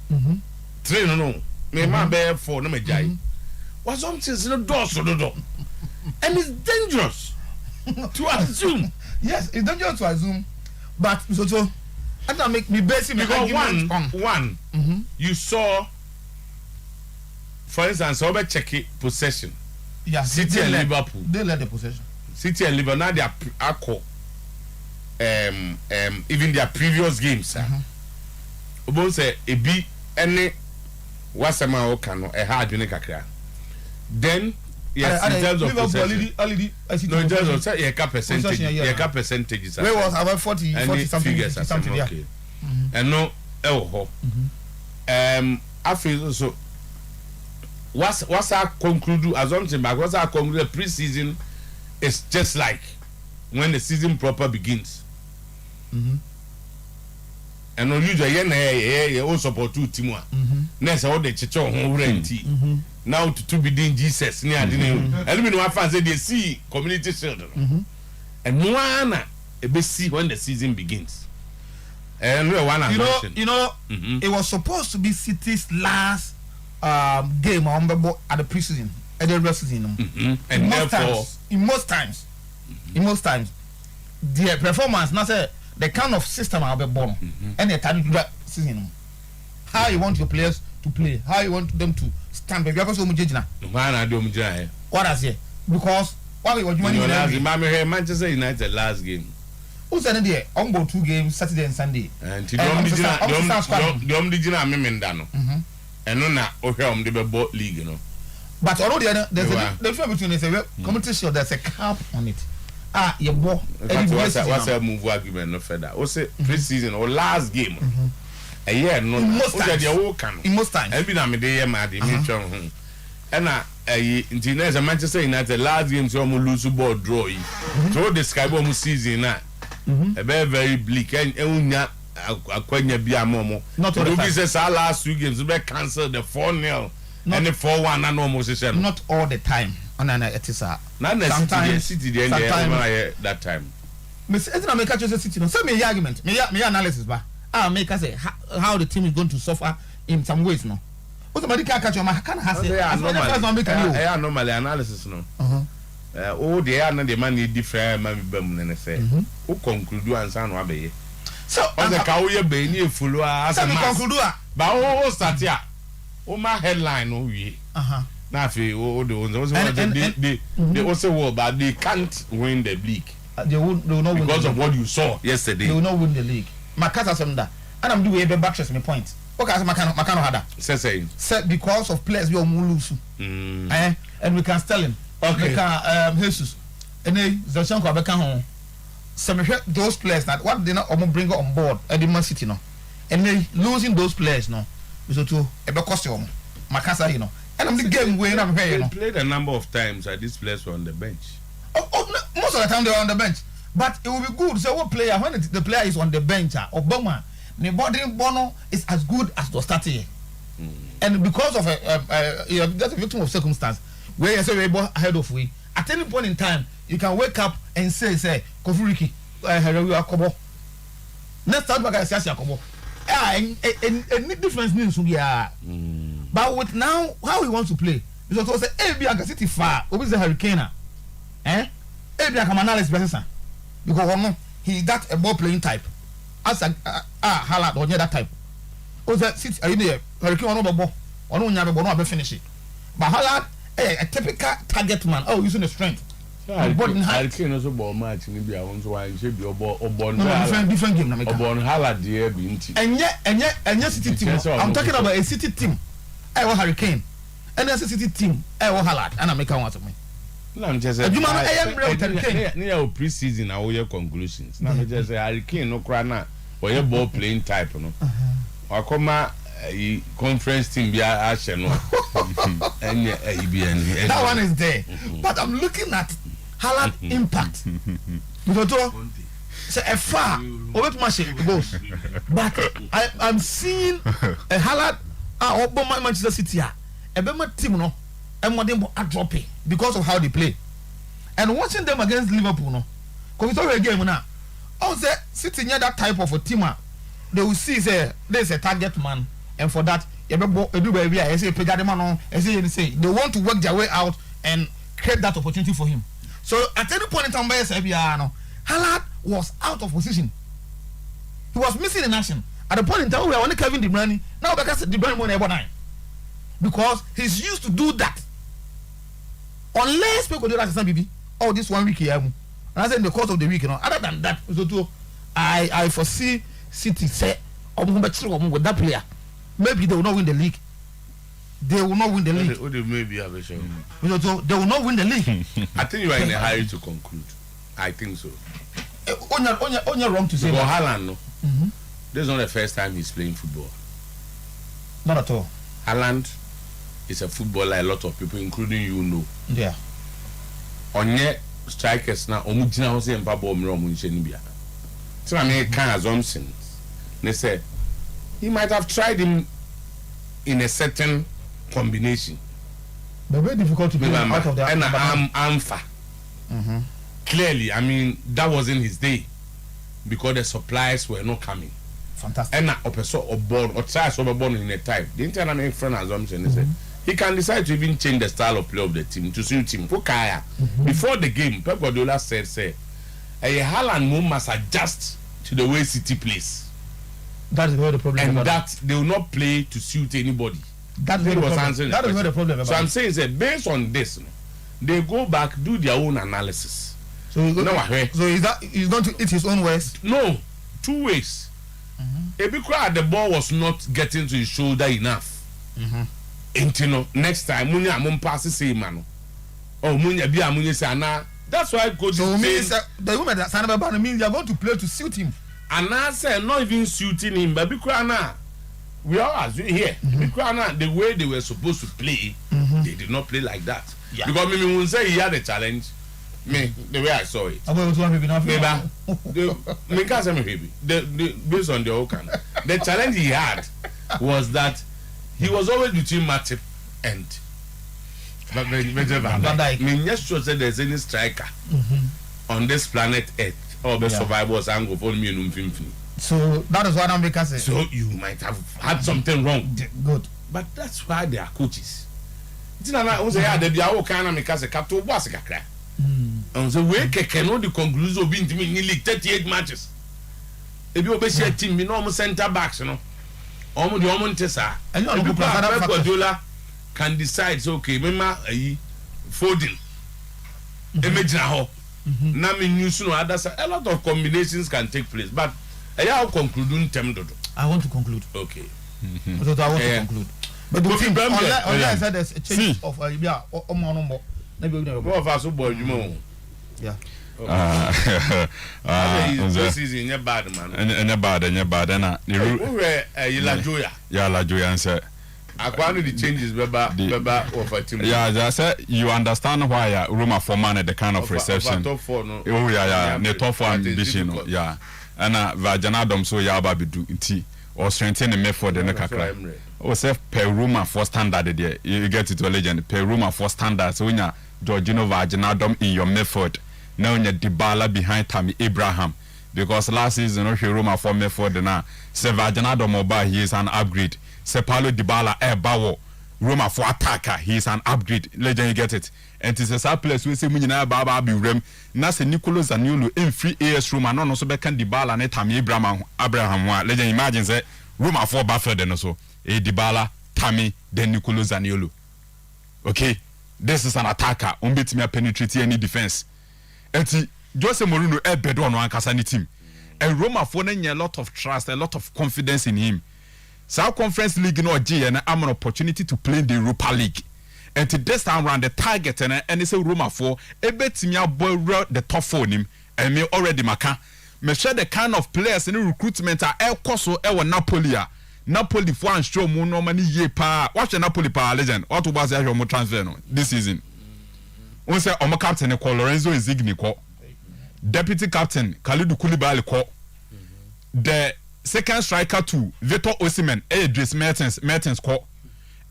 3 no me ma be 4 no me jai was something no door so do and it's dangerous to assume. Yes, it's dangerous to assume, but so and that make me basic because one you saw, for instance, over check it possession. Yeah, City and Liverpool. They led the possession. City and Liverpool now they are even their previous games. Obo say ebi any wasama o kano e hard ni kakra. Then yes, in terms of possession. No, in terms of say yeah, percentages. Where was about 40 something yeah. And no I feel so what's our conclude assumption back what's our conclude pre-season is just like when the season proper begins. And on usually all support two team next all the chicho home renti now to be doing Jesus near and we know fans say they see community children and no one a see when the season begins. And we one it was supposed to be City's last game at the preseason at the rest season and in most times their performance not say the kind of system I'll be born and the time that season how you want your players to play, how you want them to stand because so much what I say because what we were doing Manchester United last game. Who said there on go 2 games Saturday and Sunday and the and no na ohwe the ball league but already there's a difference between the competition there's a cap on it. Your ball. What's a move argument no further? O say pre-season or last game. A year no. In most times. And be na me dey ma dey me twa ho. And na inti Manchester United last game so mo lose ball draw yi. So describe mo season na. E be very bleak and unya akwanya bi amomo. Not all the time. Say last 2 games we cancel the 4-0 and the 4-1 na no mo say. Not all the time. It is sometimes City that time. Miss Ezra make a City. No, say me argument. Me analysis ba. Make us say how the team is going to suffer in some ways. No. What somebody can catch your man can have say. Normally analysis no. Oh, they are not the man need different man be say. Who conclude answer no abeye. So on the cow ye be ni follow as a conclude. But oh start here. Oh my headline oh we. Now, they also will, but they can't win the league. They will not win because of what you saw yesterday. They will not win the league. Makasa said that, and I'm doing a back my point. Okay, Makano had that. Say because of players we are lose, and we can tell him. Okay. We can Jesus, and then Zoshanko Abeka home. Some those players that what they not bring on board at the Man City no, and they losing those players no, so to a costume. Makasa, you know. And I'm the game where I'm paying. They played a number of times at this place were on the bench. Most of the time they were on the bench. But it will be good. So what player when the player is on the bench, Obama, the body Bono is as good as the starting. And because of that's a victim of circumstance, where you say we're ahead of we. At any point in time, you can wake up and say, Kofuriki, Kobo. Next time I say Kobo. Any difference means but with now how he wants to play, because also say be a City far, obviously the Hurricane, be a analysis better, because he that a ball playing type, as a Haaland or that type. Also City are in there, Hurricane on ball, or no never be finish it. But Haaland a typical target man. Oh, using the strength. Hurricane also ball match maybe I want to why should be different game. Haaland there be inti. And yet City team. I'm talking about a City team. I was Hurricane, and there's a City team. I was Haaland, and I make one to me. No, I'm just saying. Near pre-season, I will your conclusions. Now, I'm just saying, Hurricane no crana or your ball playing type, no. Or come conference team be action, no. And that one is there, but I'm looking at Haaland impact. Because say a far over to goes, but I'm seeing a Haaland. Obama Manchester City Ebema team no Emodem are dropping because of how they play. And watching them against Liverpool no, because it's already a game now. Also City near that type of a team, they will see say there's a target man and for that, they want to work their way out and create that opportunity for him. So at any point in time, Haaland was out of position. He was missing in action. At the point in time, we are only Kevin De Bruyne. Now because De Bruyne won every night, because he's used to do that. Unless people do that, BB. Oh, this 1 week here, and I said in the course of the week, other than that, I foresee City say, with that player, maybe they will not win the league. They will not win the league. Maybe have a show. They will not win the league. I think you are in a hurry to conclude. I think so. Only wrong to say that. Haaland, no. This is not the first time he's playing football. Not at all. Haaland is a footballer a lot of people, including you, know. Yeah. Onye strikers na omujina ho say mpa ball mro omunche ni bia. So I mean kind assumptions. They say he might have tried him in a certain combination. But very difficult to play out of the and Amfa. Clearly, I mean that wasn't his day because the supplies were not coming. Fantastic. And opeso or born or try so born in a type. The internal make friend assumption they say he can decide to even change the style of play of the team to suit him. Before the game, Pep Guardiola said, a Haaland must adjust to the way City plays. That is where the problem and is. That they will not play to suit anybody. That is where the problem is. So I'm saying that based on this, they go back, do their own analysis. So is that he's going to eat his own words? No, 2 ways. Because the ball was not getting to his shoulder enough. And next time munya mum pass the same man. Oh munya bia munya say na. That's why coach so means the woman that Sanaba Ban means you are going to play to suit him. And I say not even suiting him, but because now we all as here. Because now the way they were supposed to play, they did not play like that. Yeah. Because me won't say he had a challenge. Me the way I saw it. Based on the Okan, the challenge he had was that he was always between Matip and Van Dijk. Me just sure that there's any striker on this planet Earth or the survivors and go for me. So that is what I'm making say. So you might have had something wrong. Good, but that's why they are coaches. It's not like they be our kind of make us a capital was a crack. And so we can know the conclusion of being nearly 38 matches. If you obey a team, you know, center backs, you know. Almost the woman Tessa. And Guardiola can decide, so okay, remember folding. Imagine how. Nami news no others. A lot of combinations can take place, but I conclude term. I want to conclude. Okay. I want to conclude. But the thing, I said there's a change of More of us who boy, you know. Yeah. This is in your bad man. And your bad, and your bad, and La Joya. Yeah, La Joya answer. I can't the changes, Beba, of a team. Yeah, I said you understand why Roma for man at the kind of reception. Top 4, no. Oh, yeah, the top 4 ambition, yeah. And Vajanadom so Yababi do tea or strengthen the method in the Kakra. Oh, say per Roma for standard there. You get it to a legend. Per Roma for standard. So when you Georgino Vajanadom in your method. Now you Dybala behind Tammy Abraham. Because last season, Roma for method now. Se Vajanadom mobile, he is an upgrade. Se Paulo Dybala Bawo. Roma for attacker, he is an upgrade. Legend, you get it. And it is a place we say Munina Baba be rem. Nasa Nicolo Zaniolo in free AS Roma. No, so becan Dybala and Tammy Abraham. Legend, imagine say Roma for buffer then also. Dybala, Tammy, then Nicolo Zaniolo. Okay, this is an attacker. Umbit me penetrate any defense. Eti Jose Mourinho bedo on one kasani team. And Roma for a lot of trust, a lot of confidence in him. South Conference League no G and I'm an opportunity to play the Europa League. And to this time around the target and it's a Roma for a bet me boy the top 4 him and me already maka. Me share the kind of players in recruitment are El Coso Napoli. Napoli for and show more normally ye pa. Watch the Napoli pa legend. What was your more transfer no this season? On say Omo captain call Lorenzo Insigne call. Deputy captain Kalidou Koulibaly call. The second striker to Victor Osimhen, Dries Mertens call.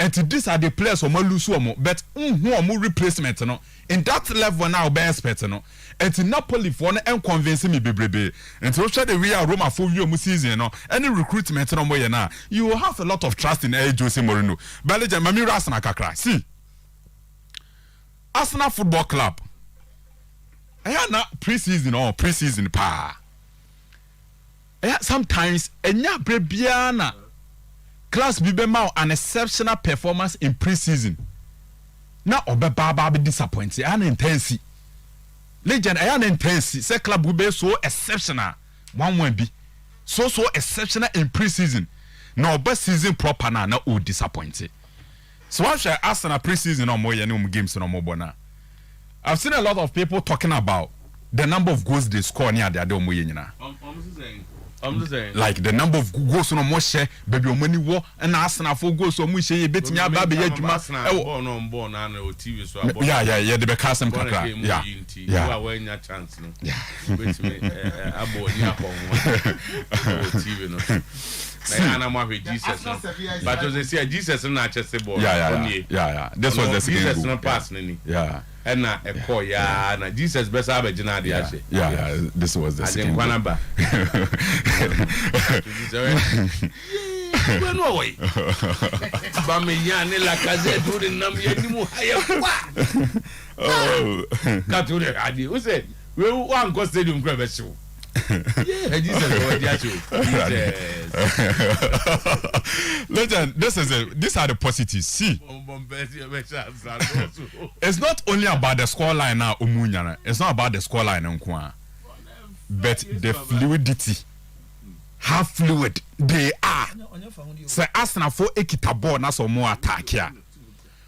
and these are the players who lose omo, but who are replacement no in that level now be expect no. And Napoli for no convince me bebrebe. And so share the real Roma for you season no. Any recruitment no more na. You will have a lot of trust in Jose Mourinho. Baleja mami Arsenal kakra. See. Arsenal Football Club. Aya na pre-season pa. Sometimes enya brebiana class bibema an exceptional performance in pre-season. Na obeba be disappointed and intense. Legend I intense say club will be so exceptional. One be so exceptional in pre-season. No best season proper na o disappointed. So I shall ask a pre-season or more games no more bona. I've seen a lot of people talking about the number of goals they score near their dome. I'm just saying. Like the number of goals no more share, baby money war and Arsenal for goals so much a bit near baby yet. Yeah, the Becasam Kakra. Yeah, when your chance. Yeah, Jesus, but as they say, Jesus and not just a boy. Yeah. This was the Jesus not passing. Yeah. And now a call, yeah, Jesus best have a genadi. Yeah, this was the second one. No way. Bamiyane la kaze do the number anymore. Oh, got to the idea. Who said we want go stadium grab a show? Yeah, Jesus. Legend, these are the positives. See, it's not only about the scoreline now, Umunyana. It's not about the scoreline, but the fluidity. How fluid they are. Say Arsenal for ekitabo na so more attack here.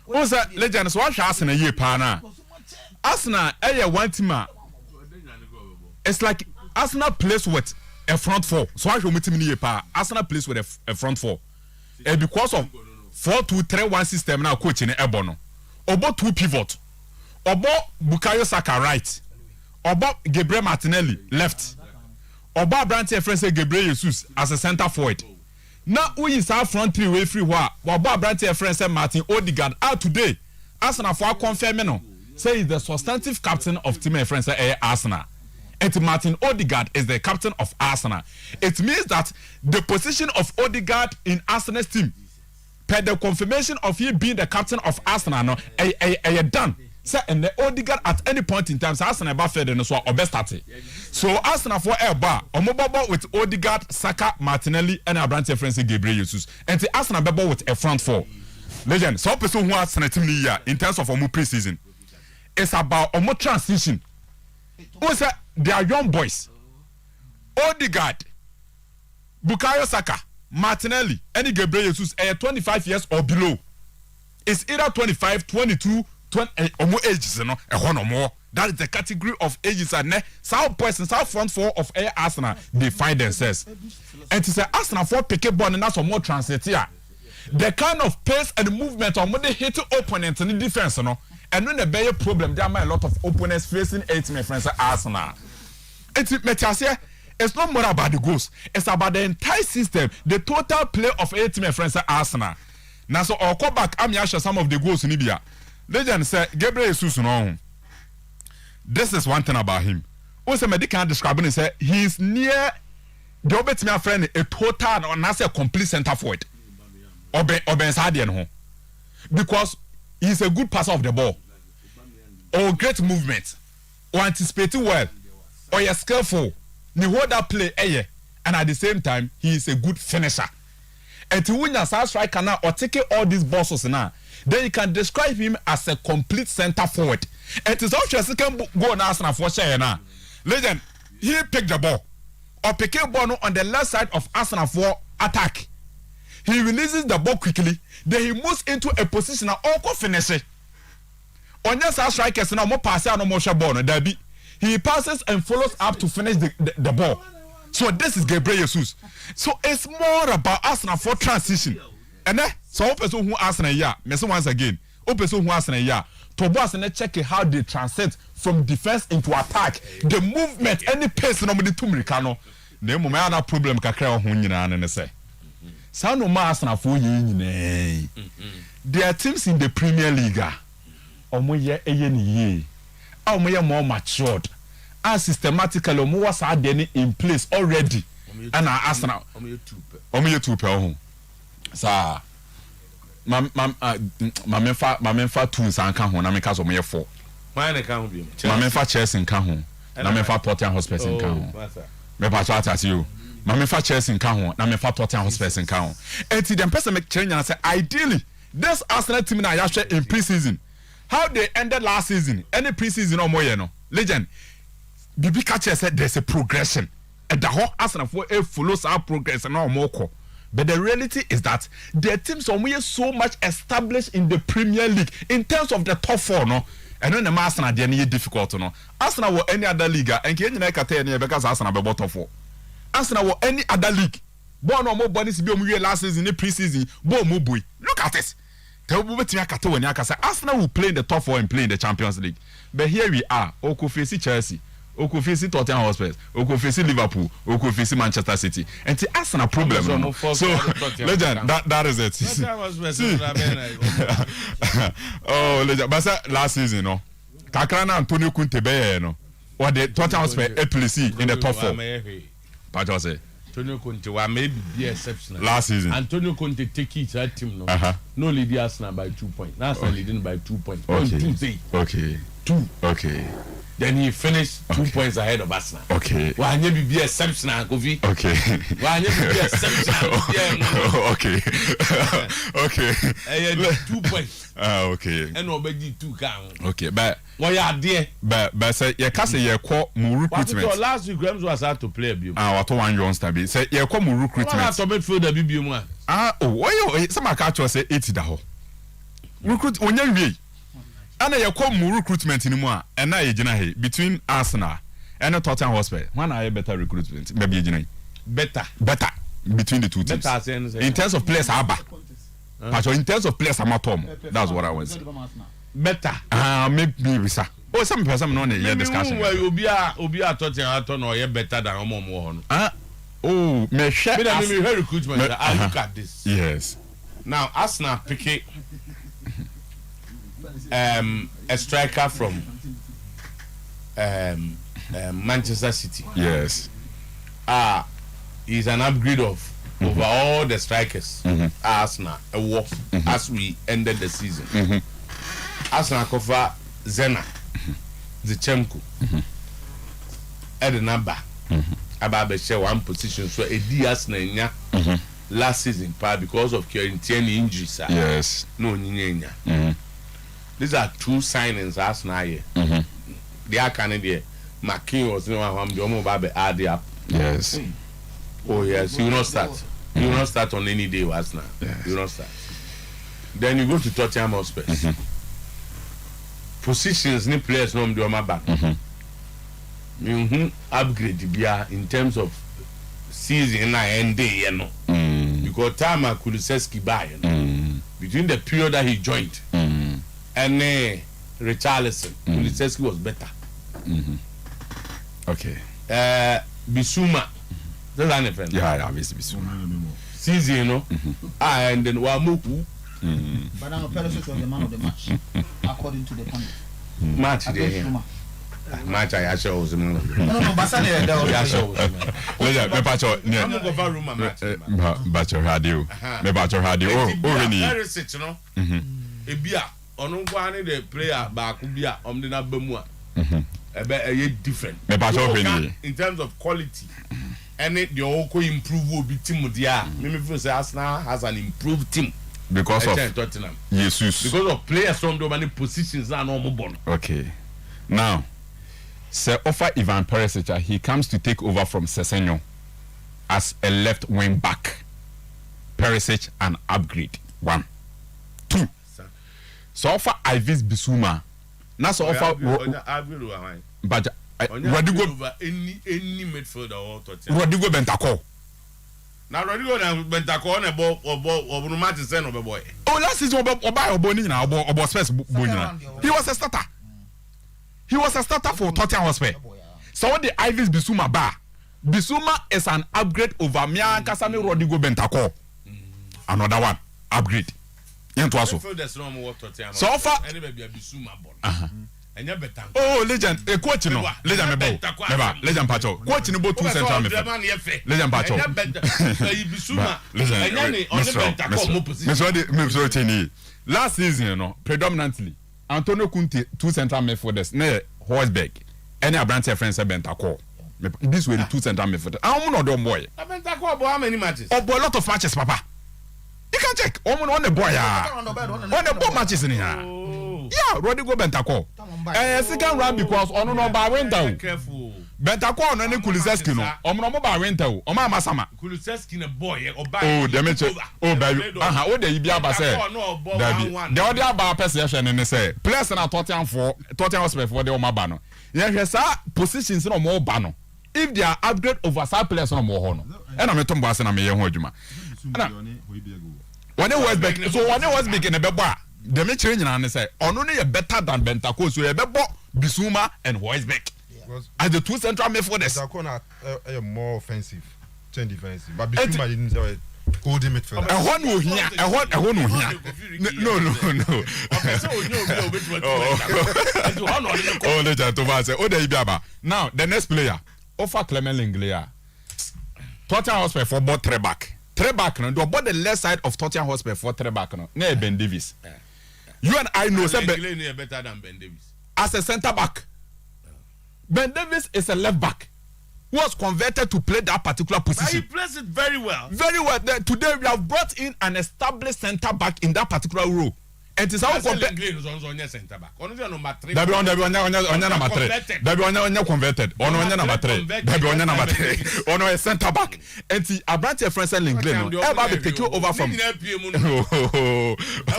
What's that, Legend? So what Arsenal ye pana? Arsenal, one team. It's like Arsenal plays with a front four. So I show me team ye pa. Arsenal plays with a front four. And because of 4-2-3-1 system now coaching Ebono. Obo two pivot. Obo Bukayo Saka right. Obo Gabriel Martinelli left. Oba Branty friend say Gabriel Jesus as a center forward. Now who is our front three way free wa? Oba Branty friend say Martin Odegaard out today. Arsenal for confirm no. Say is the substantive captain of team friend say Arsenal. And Martin Odegaard is the captain of Arsenal. It means that the position of Odegaard in Arsenal's team, per the confirmation of him being the captain of Arsenal, no, done. Say, and the Odegaard at any point in time, so Arsenal about further no so best started. So Arsenal for a bar, Omobobo with Odegaard, Saka, Martinelli, and our branch friends Gabriel Jesus, and the Arsenal bebo with a front four. Legend, so person who has team here in terms of Omo preseason, it's about Omo transition. What's that? They are young boys. Odegaard, Bukayo Saka, Martinelli, and Gabriel Jesus are 25 years or below. It's either 25, 22, 20 or more ages, no, and one or more. That is the category of ages and South boys and South front four of Air Arsenal they find themselves. And to say Arsenal for pick up and that's more translate here. The kind of pace and movement of the hit opponents in the defense, no. And when the bigger problem, there are a lot of opponents facing my friends at Arsenal. It's not more about the goals. It's about the entire system, the total play of my friends at Arsenal. Now, so I'll come back. I'm sure some of the goals in Libya. Legend said, Gabriel Jesus, no. This is one thing about him. Also, I can't describe him and say he's near the obet my friend a total or not a complete center forward. Or Ben Sadian home. Because he's a good passer of the ball, or great movement, or anticipating well, or you're skillful. You hold that play, and at the same time, he is a good finisher. And to win as a striker now, or take all these bosses now, then you can describe him as a complete center forward. And it's also a second goal in Arsenal for sure now. Legend, he picked the ball, or pick a ball on the left side of Arsenal for attack. He releases the ball quickly. Then he moves into a position of all finish it. On your side strikers now more pass no more ball no derby. He passes and follows up to finish the ball. So this is Gabriel Jesus. So it's more about Arsenal for transition. And then so person who Arsenal once again. Person who Arsenal to boss and check how they transit from defense into attack. The movement any pace no the two Americano. The moment na problem kakra ho nyina ne say. They there are teams in the Premier League. Omoye eyeni omoye more matured. And systematically omo was in place already. And Arsenal omoye two per sa ma memfa two nsanka ho na meka so omoye 4. Why na ka ho bi? Ma memfa Chelsea nka ho na memfa Tottenham Hotspur nka ho. Me pa so atase you. Ma memfa Chelsea nka ho na memfa Tottenham Hotspur nka ho. Enti dem person make change and say ideally this Arsenal team na ya in pre-season. How they ended last season, any pre-season or more, legend. Bibi Kache said there's a progression. And the whole Arsenal follows our progress and no more. But the reality is that their teams are so much established in the Premier League in terms of the top 4, no. And then the Arsenal they are difficult, no. Arsenal or any other league, and can you because Arsenal be bottom 4. Arsenal or any other league. Born no more bodies be last season, in the pre-season, boy. Look at this. Arsenal will play in the top 4 and play in the Champions League. But here we are. Oko face Chelsea, Oko face Tottenham Hotspur, Oko face Liverpool, Oko face Manchester City. And the Arsenal problem. So legend, that is it. Oh, legend. But last season, no. Kakrana Antonio Conte be no. Or the Tottenham Hotspur APC in the top 4. Pacho say Antonio Conte was maybe be exceptional. Last season. Antonio Conte take it that team no. No lead Arsenal by 2 points. Arsenal leading by 2 points. Okay. Okay. 2. Okay. Then he finished 2 points ahead of Arsenal. Okay. Why you be exceptional, Kofi? Okay. Why you be exceptional? Okay. Okay. 2 points. Okay. And nobody 2 count. Okay, but why you there? But say you can say you call mu recruitment. Last week Grams was out to play a bit. What one you want to be? Say you call mu recruitment. What to midfield the BBM one? Why you some catch say 80 da ho. Recruit onye wie. Ana you call mu recruitment ni mu a and na yegina he between Arsenal and Tottenham Hotspur. One are better recruitment. Maybe yegina. Better between the two teams. Better in terms of players aba. But in terms of players amatom. That's what I was. Better. Maybe sir. Oh, some person no hear discussion. Obi a Tottenham no ye better than omo ho. Oh, me share. Me recruitment. I look at this. Yes. Now Arsenal pick a striker from Manchester City. Yes. He's an upgrade of over all the strikers. Arsenal as we ended the season. Arsenal cover Zena, Zichemko, Edenaba, Ababe share one position. So a Arsenal last season, because of quarantine injuries. Yes. No, these are 2 signings Arsenal here. They are Canadian. McKean was no one the Omo add up. Yes. Oh yes, you will not start. You will not start on any day, Arsenal. Yes. You will not start. Then you go to Tottenham Hotspur. Positions ni players no do my back. Upgrade bia in terms of season na end day, you know. Because time Kulusevski buy, you know. Between the period that he joined and Richarlison, Kulusevski was better. Okay. Bissouma. That's an event. Yeah, Bissouma. Season, you know. And then Wamuku. But now Perisic was the man of the match, according to the pundit. Match day. Match I show was no, but Sunday there was show. Leja, me pacho. I'm going to go room match. Bacho radio. Me bacho radio. Oh, really? Perisic, you know. Ebia, onu kwa ni the player back bia omde na bamu a. Ebe different. Me pacho really. In terms of quality. And it the oko improve obi team dia. Me feel say Arsenal has an improved team. Because of Tottenham. Jesus. Because of players from the many positions are no more. Okay. Now, Sir offer Ivan Perisic, he comes to take over from Sesenyo as a left wing back. Perisic an upgrade. 1. 2. So offer Ivis Bissouma. Now so offer but Rodrigo any midfielder or Tottenham. Rodrigo Bentancur. Now Rodrigo Bentancur na bo match say no boy. Oh, last season Oboni na Obo Spurs Bonina. He was a starter. He was a starter for Tottenham Hotspur. So what the Ivis Bissouma bar. Bissouma is an upgrade over Mia Kasami Rodrigo Bentancur. Another one upgrade. Yento aso. So far oh legend a coach no legend me bo legend pacho coach no bo two central midfield legend pacho listen last season you know predominantly Antonio Conte two central midfielders na Horsberg any Abrante friends Bentacore this way the two central midfielders I'm not the boy Bentacore how many matches a lot of matches papa you can check on the boy on the boy matches in here. Yeah, Rodrigo Bentacore. Second round because on no ba winter. Bentacore on any Kulusevski no. No ba winter. O ma masama. Kulusevski na boy o ba. Oh, dem it. Oh, baby. Aha, o dey bia ba say. The other about person ne say. Players na Tottenham Hotspur for the o ma ba no. Yeah, hwe sa positions no mo ba no. If they are upgrade over side players no mo ho no. E na me tombo ase na me ye ho adwuma. When it was back, so when it was big in the beba. The main and say, only better than Bentacore, so you better Bissouma and Hoisbeck. As the two central midfielders. Bentacore are more offensive, than defensive. But Bissouma didn't say holding midfielder. I want to hear. No. Oh, legend to say, oh, there you now, the next player, offer Clement Lenglet. Tottenham Hotspur for both three back. Three back, no, do about the left side of Tottenham Hotspur for three back, no, near Ben Davies. You and I know better than Ben Davies as a centre back. Ben Davies is a left back who was converted to play that particular position. But he plays it very well. Very well. Today we have brought in an established centre back in that particular role. And it's how converted. Centre back. On number 3. That be on number 3. That be on converted. On number 3. That be on number 3. On a centre back. And the Abrante friends and Lenglet no ever be taken over from. That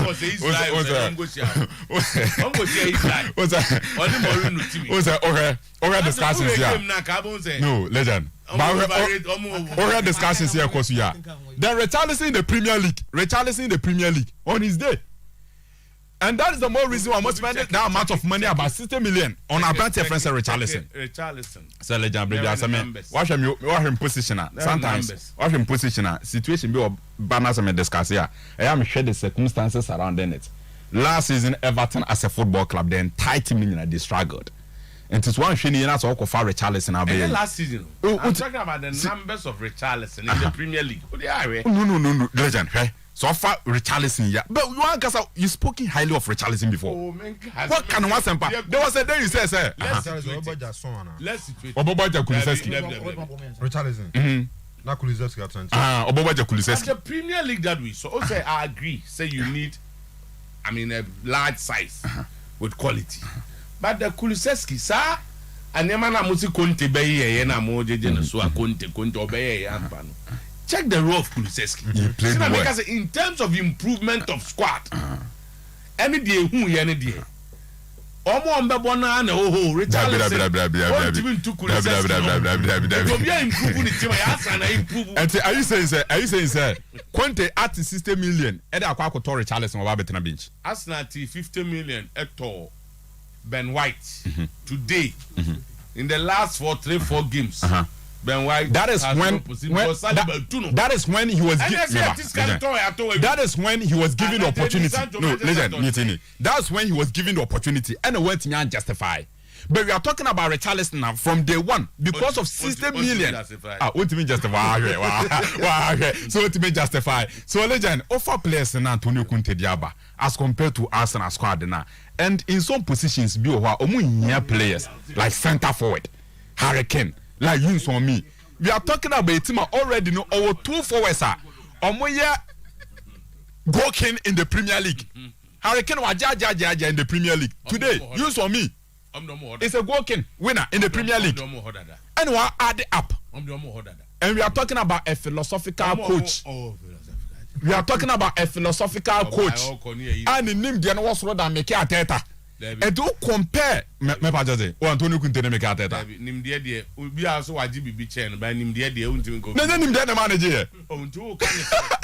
was his life. What's that? Okay, discussions here. No, legend. But discussions here, of course, we are. Then Richarlison in the Premier League on his day. And that is the more reason why I must spend that amount of money, about 60 million, on our brand friend Richarlison. So legend, baby, I mean, watch him positioner. Sometimes watch him positioner. Situation be banners and discuss here. I am sure the circumstances surrounding it. Last season, Everton as a football club, the entire team they struggled. And it's one thing that's all for Richarlison. And last season, I'm talking about the numbers of Richarlison in the Premier League. No, legend, right? So far, Richarlison, yeah. But you spoken highly of Richarlison before. Oh, man. What can one sample? There was a day you said, sir. Let's situate. Richarlison. Now Kulusevski at 20. Kulusevski. The Premier League that we saw, also I agree. Say you need, a large size with quality. But the Kulusevski, sir, and the man amusi Conte beye na mo jeje na so Conte obeye ya pano. Check the role of Kulusevski. He played well. Because in terms of improvement of squad, any day who any day. Omo mbebo na na Richarlison. Even to Kulusevski. We are improving the team. Yes, and improve. And are you saying sir? Conte at 60 million. E dey akwa to Richarlison oba betena bench. Arsenal 50 million eto Ben White today in the last 4 games. Ben White. That is when he was that is when he was given the opportunity. No, listen, that's when he was given the opportunity and went to justify. But we are talking about Richarlison now from day one because of 60 million. What do you mean justify? So what do you mean justify? So legend offer players in Antonio Conte Diaba as compared to Arsenal squad now. And in some positions, be players like centre forward, Hurricane, like you saw me. We are talking about a team already know our 2 forwards are working in the Premier League. Hurricane was in the Premier League. Today, you saw me. It's a working winner in the Premier League. And we are add up. And we are talking about a philosophical coach. We are talking about a philosophical coach. And in him, there was rather make a teta. And to compare, me pajaze. O Antonio Conte make a teta. Nim dia we also wajibi bi chain, but nim dia unti go. No, nim dia manager. Oh, ntu o kan.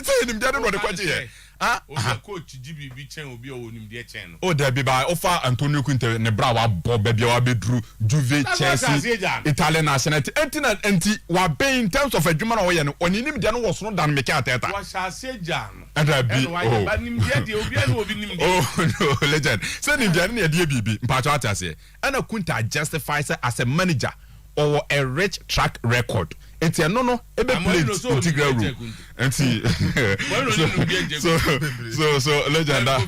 Say nim dia no the question here. obi coach GBB chen obi o nim de chen oh there be by offer Antonio Conte ne bra wa bob baby wa bedru Juve Chelsea Italian national enti wa be in terms of adwuma na wo ye no oninim de no wo so dan make ateta wa sha se jan and I be oh nim de obi na obi nim de oh no legend say nim de na de bibi mpacho atase and Kunta justifies as a manager or a rich track record. It's a no ebe play integral room. And see so legend that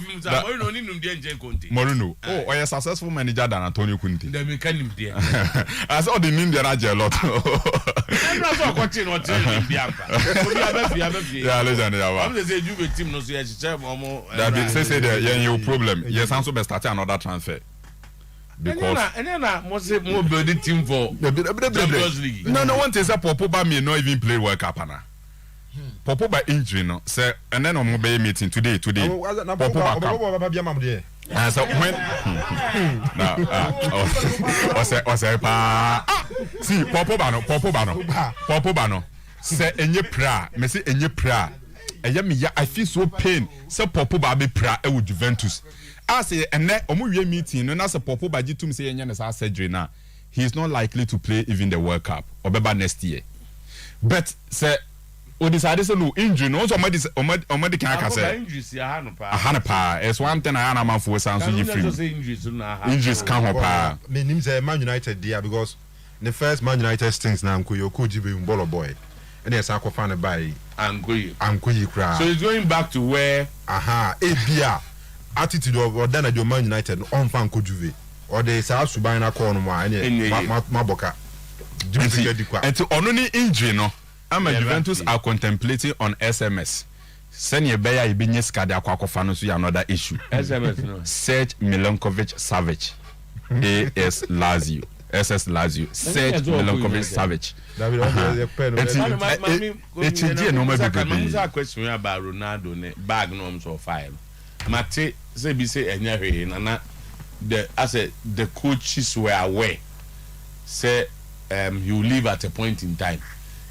Moreno. Oh, a successful manager than Antonio Conte. The mechanism there. I saw the name there a lot. I'm not so watching what yeah, legend. I'm the say you team no say that say there your problem. Yes, I'm so best start another transfer. Because and then I must say more building team for Champions League. No, one thing say Popoba may not even play World Cup na. Popoba injury no. Say and then on be meeting today. Popoba and so when was pa see Popoba no say enye pra me say enye pra I feel so pain say Popoba be pra e with Juventus. I say and omu meeting no na say Popoba jitum say enye na surgery na he is not likely to play even the World Cup or beba next year. But say o decide say no injury no so omedi kan say injuries ya hanu pa it's one thing I am for san so you free injuries kan ho pa me nim say Man United there because the first Man United stings na Nkoyo Kojibe Mbolo boy and yes akwa na buy Ankoyi kra so it's going back to where ebia attitude of Odana do Man United on fan Kojuve or the South Suban na call no maboka and to only injury no Juventus are contemplating on SMS. Send your beya ibinye skade akwakofa no so another issue. SMS no. Serge Milankovic Savic. AS Lazio. SS Lazio. Serge Milankovic Savic. It's no more big question about Ronaldo ne bag norms or file. Mate say be say enya hwe na the as the coaches were aware say he will leave at a point in time.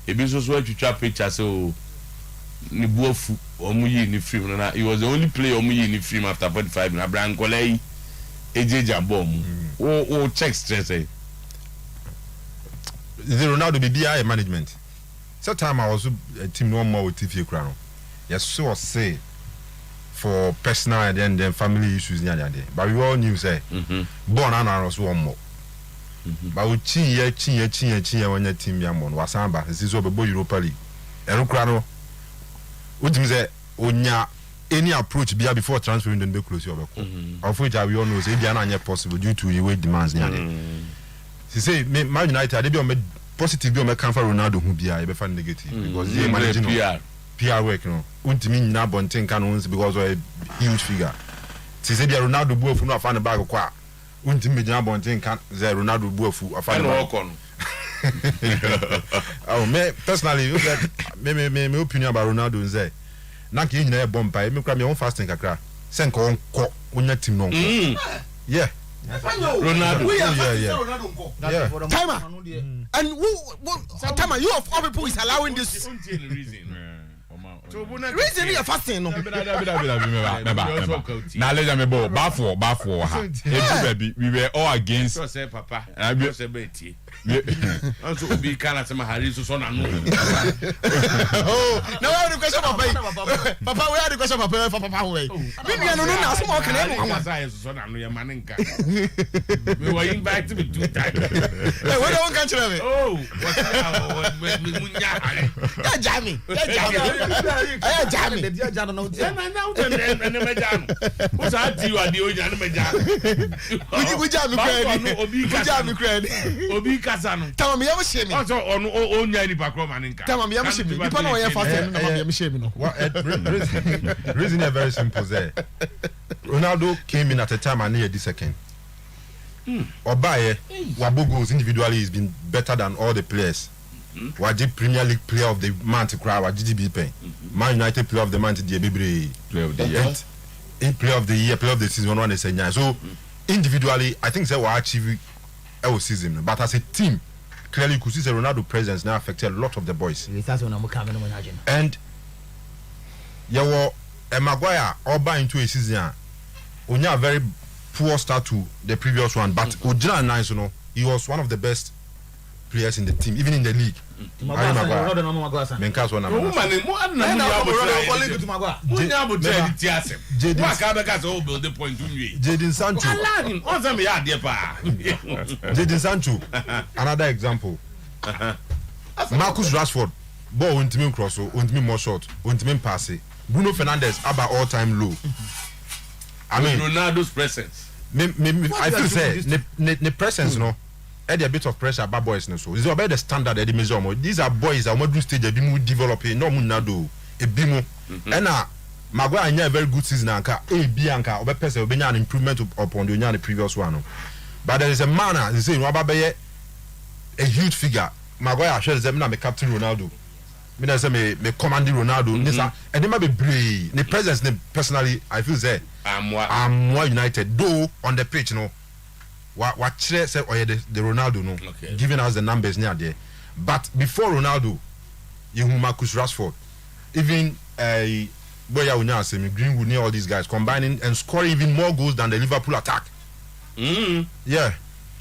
Ebi so twitwa picture so ni buofu omuyi ni film na he was the only player omuyi ni film after 45 na Brian Coley ejeja bomb o check stress the Ronaldo be BI management so time I was a team no more with TV crown yes so say for personal and then family issues near there but we all knew say born and was one more. But we chin when your team yamon wasamba this is over Europa League Erukra which means onya any approach before transfer window be close your of which we all know say they are not possible due to your demands near she say Man United they be positive be come for Ronaldo who be a be negative because they managing PR work no untimi nyina bonten kan no because of a huge figure she say they Ronaldo bu ofu no afa na bag kwa untimi gyina bonten kan ze Ronaldo bu ofu afa na oh me personally me opinion about Ronaldo nze na ke nyina e bompa me kra me won fasting kakra sen ko onko onya team no yeah Ronaldo yeah timer and timer you of all people is allowing this reason you fasting no na leja me bo bafo ha baby we were all against say papa say beti also obi kana say mahari so na no oh now we have the question papa we have the question papa we me no na so mo kana no say so na no ya maninka we were invited to 2 times hey we don't can tell me oh what me munya hare ya jami aya jami the dia jano no dia na na me jano o sa ti wa di o jano me jano we jami credit obi kasa no tama me yam shame also onu onya ni pakro maninka tama me yam shame nipa na o ye fasting no me yam shame no reason is very simple there Ronaldo came in at a time and he had second Obaye Wabo goals individually has been better than all the players. Waji Premier League player of the month cry Waji GBP. Man United player of the month the player of the year. Player of the year, player of the season one is so individually I think they will achieve our season but as a team clearly you could see the Ronaldo presence now affected a lot of the boys. And Maguire oba into a season onya very poor start to the previous one, but Ojina nice, you know, he was one of the best players in the team, even in the league. Menkas one. Jadon Sancho. Jadon Sancho. Another example. Marcus Rashford. Ball won't mean cross, won't mean more short, won't mean pass. Bruno Fernandes about all-time low. I mean Ronaldo's presence. I feel say the presence, no. Add a bit of pressure about boys, no. So it's about the standard at the measure. These are boys that want to stage a bimu developing, no munado, a bimu. And Maguire had a very good season. Anka, A Bianca, or person will be an improvement upon the previous one. But there is a manner, they say, Rababe, a huge figure. Maguire shares them now, Captain Ronaldo. Me say me commanding Ronaldo. And they might be brave. The presence, personally, I feel say I'm more united. Though on the pitch, you know, what say the Ronaldo, no, giving us the numbers near there. But before Ronaldo, you Marcus Rashford, even Boya Unya, Greenwood, near all these guys combining and scoring even more goals than the Liverpool attack. Yeah,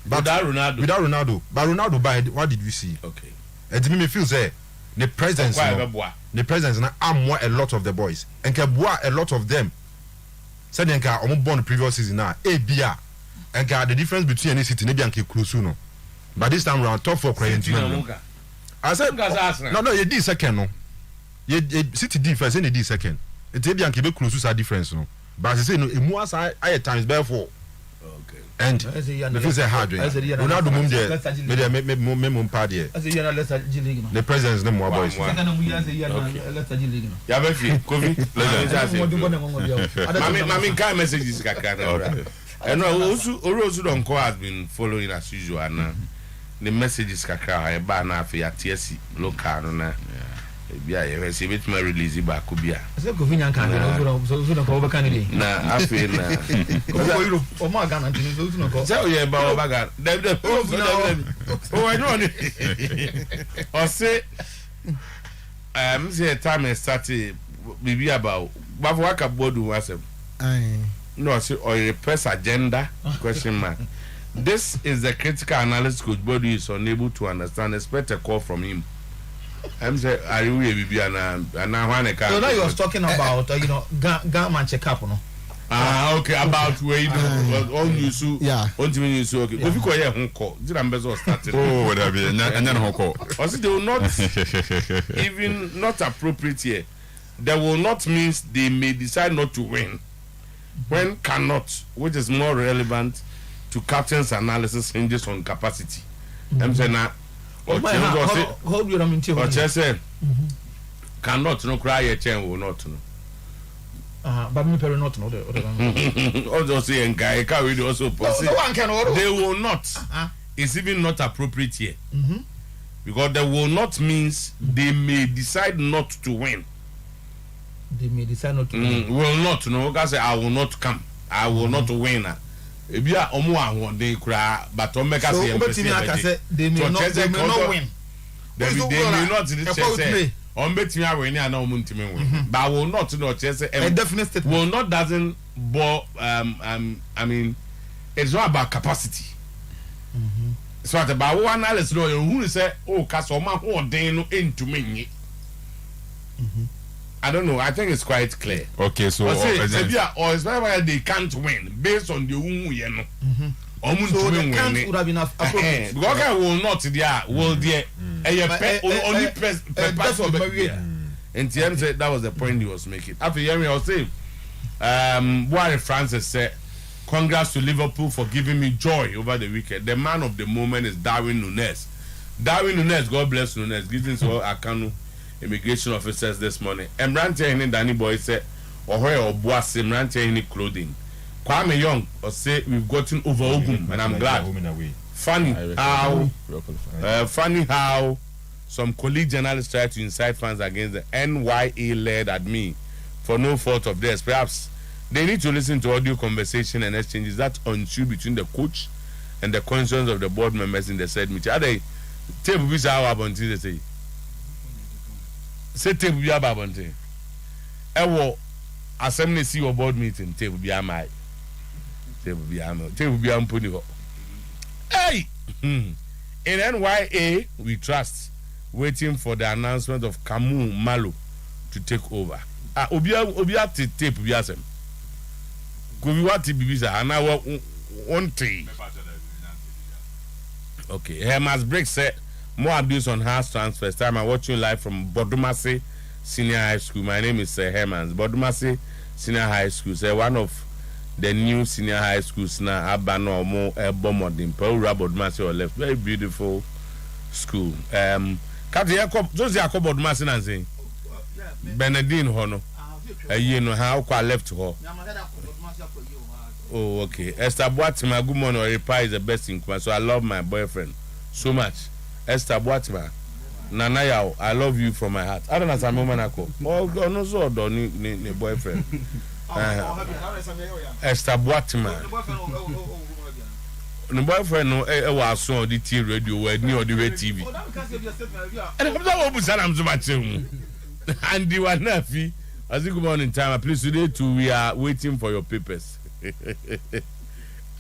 but without Ronaldo. But Ronaldo, what did we see? Okay, it made me feel say. The presence, I'm more a lot of the boys, and Kabua a lot of them. Said Nka, I'm born the previous season now. ABR, and the difference between any city, maybe and Kikusuno. But this time around, top for crying. I said, no, you did second, no. You city difference, any D second. It's maybe and Quebec close to difference, no. But I say, no, it was I at times, therefore. And if it's a hard way, Ronaldo Mumde, maybe party. The president's name, more boys. Mammy can't messages. And also don't call has been following as usual. And the messages Kakra, a banner for your TSC local. Yeah, I see it my release back could be. I said, Covinyan can over candidate. Nah, I feel oh my God, so yeah, Baga. Oh, I know it. Or say, say time has started, maybe about Bavaka Bodu was a no, or a press agenda question mark. This is the critical analysis Coach Bodu is unable to understand. Expect a call from him. I'm saying, are you and now so now you was talking about Garman check up, no? Okay, about where you do all you so yeah. Okay, if you call here, Honko, did Ambezo started? Oh, what have you? And then Honko. Also, they will not even not appropriate here. That will not mean they may decide not to win when cannot, which is more relevant to captain's analysis hinges on capacity. I'm saying now. Hold your name to cannot no cry a chain will not know. But me per not know. Also say and guy carried also they will not. It's even not appropriate here. Because they will not means they may decide not to win. They may decide not to win. Will not know. God say I will not come. I will not win. Ebi a omo ahon dey kura but o make us say they may not win. They may not say on betimi a win na omo ntimi win. But will not know say a definite statement. Will not doesn't bore I mean it's not about capacity. So at about one analysis no who say oh ka so ma ho den no entumi nyi. I don't know. I think it's quite clear. Okay, so or it's why they can't win based on the you know. So the can't would have been appropriate. Because I will not there. Will there? Only press. And TM said that was the point he was making. After hearing, I'll say, Warren Francis said, "Congrats to Liverpool for giving me joy over the weekend. The man of the moment is Darwin Núñez. Darwin Núñez, God bless Núñez. Greetings to all Akanu immigration officers this morning. Emrante Hini Danny Boy said, Ohoye Obuasi, Emrante Hini clothing. Kwame Young or say we've gotten over Ogum, and I'm glad. Funny how some colleague journalists try to incite fans against the NYA-led admin for no fault of theirs. Perhaps they need to listen to audio conversation and exchanges that ensue between the coach and the conscience of the board members in the said meeting. Are they table which are about they say table you about assembly see your board meeting table be am puni ho. Hey, in NYA we trust, waiting for the announcement of Kamu Malo to take over. Obia tape be asem. Could we want to be visa and now one thing. Okay, Herman's break said more abuse on house transfers. Time I watch you live from Bodumase Senior High School. My name is Herman's. Bodumase Senior High School. Say one of the new senior high schools now. Abano Mo Bomodin Paura Bodumase or left. Very beautiful school. Kati Jacob Bodumase na saying Benedine Hono. You know how I left her. Oh, okay. Esther Boatima, good morning. Oripa is the best in Kuma, so I love my boyfriend so much. Esther Boatima, Nanaya, I love you from my heart. I don't know if I'm a man. Oh, no, so don't boyfriend. Esther Boatima. The boyfriend no was so the TV radio where near the TV. And I'm not so much. And the one nafi, as you go on in time, please today too. We are waiting for your papers.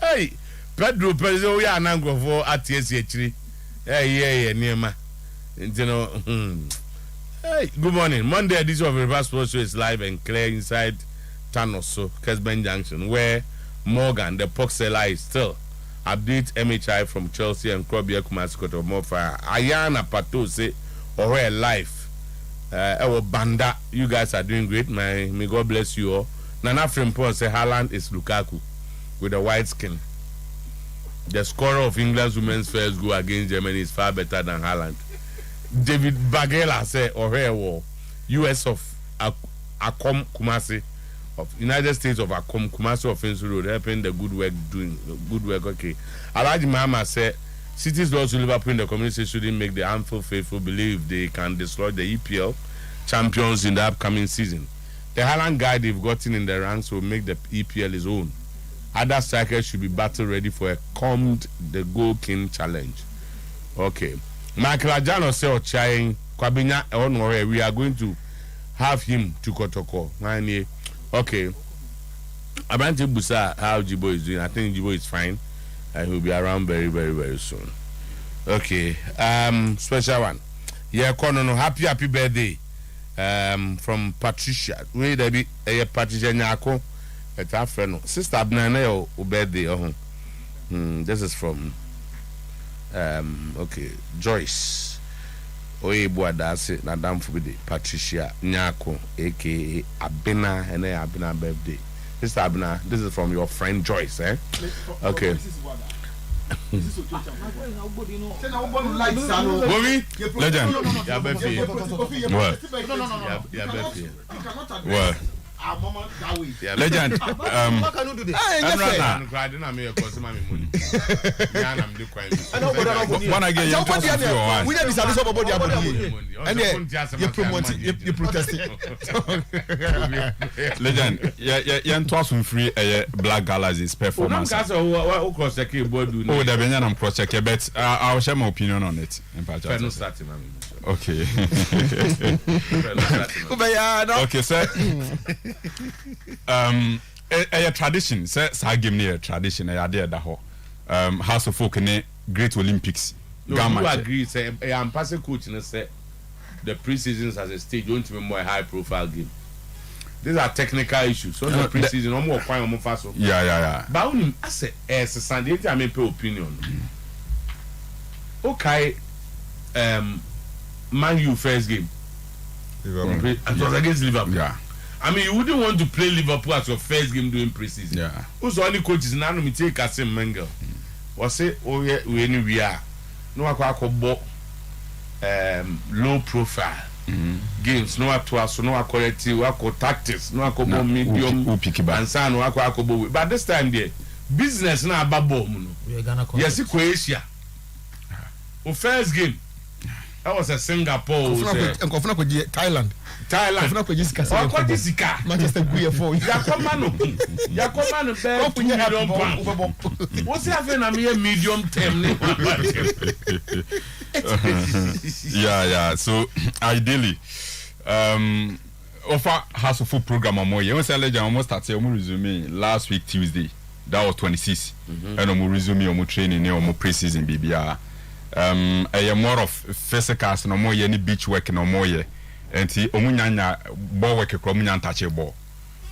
Hey, Pedro, we are now going for ATS. Hey, Nema. You know, hey, good morning. Monday edition of Reverse Sports Show is live and clear inside Tanoso, Kesben Junction, where Morgan, the pork seller, is still. Update MHI from Chelsea and Krobia Kumaskot of Mofa. Ayana Pato say, or life. Our Banda, you guys are doing great. May God bless you all. Nana Frimpong say Haaland is Lukaku with a white skin. The scorer of England's women's first goal against Germany is far better than Haaland. David Bagela say Orewo, US of Akom Kumasi, of United States of Akom Kumasi Offensive Road, helping the good work. Okay. Alaji Mama said City's loss to Liverpool in the community shouldn't make the Anfield faithful believe they can destroy the EPL champions in the upcoming season. The Haaland guy they've gotten in the ranks will make the EPL his own. Other strikers should be battle ready for a combed the Goal King challenge. Okay. Michael Ajano said Ochain Kwabinya Onore, we are going to have him to Kotoko. Okay. Abanti Busa, how Jibo is doing. I think Jibo is fine. And he'll be around very, very, very soon. Okay. Special one. Yeah, Kono, happy birthday. From Patricia. Wait a bit, Patricia Nyako. It's our friend. Sister Abnane o birthday. This is from okay, Joyce. Oye Boadase, Nadam Fubidi, Patricia Nyako, aka Abena, and Abena birthday. Sister Abena, this is from your friend Joyce, eh? Okay. Legend. What? Legend. When I get you Legend. Yeah, free Black Galaxy's performance. Oh, the Benjamin cross check, but I'll share my opinion on it. Okay. Okay, sir. A tradition, sir. Sagim near tradition. I did that whole House of Folk in Great Olympics. No, you agree? Say, I'm passing coach and say the pre-seasons as a stage don't even more high profile game. These are technical issues. So the pre-season, no more fine, no more fast. Yeah. But only as a Sunday, I mean, pay opinion. Okay. Man U first game. And it was against Liverpool. Yeah. I mean, you wouldn't want to play Liverpool as your first game during pre-season. Yeah. Who's the only coaches now? Me take Kasim Mengel. Was say, oh yeah, we are. No, I call low profile games. No, I to no, I corrective. I call tactics. No, I call medium. And son, no, I call. But this time there, business now about bomb. Yes, Croatia. O first game. That was a Singapore. Thailand. Manchester for what's happening? I'm here medium term. Yeah. So ideally, offer House of Food program on more. You say legend almost started resume last week Tuesday. That was 26. And resume training or pre-season BBR. A more of physical no more any beach work no more ye. And see omunyanya ball work from touch ball.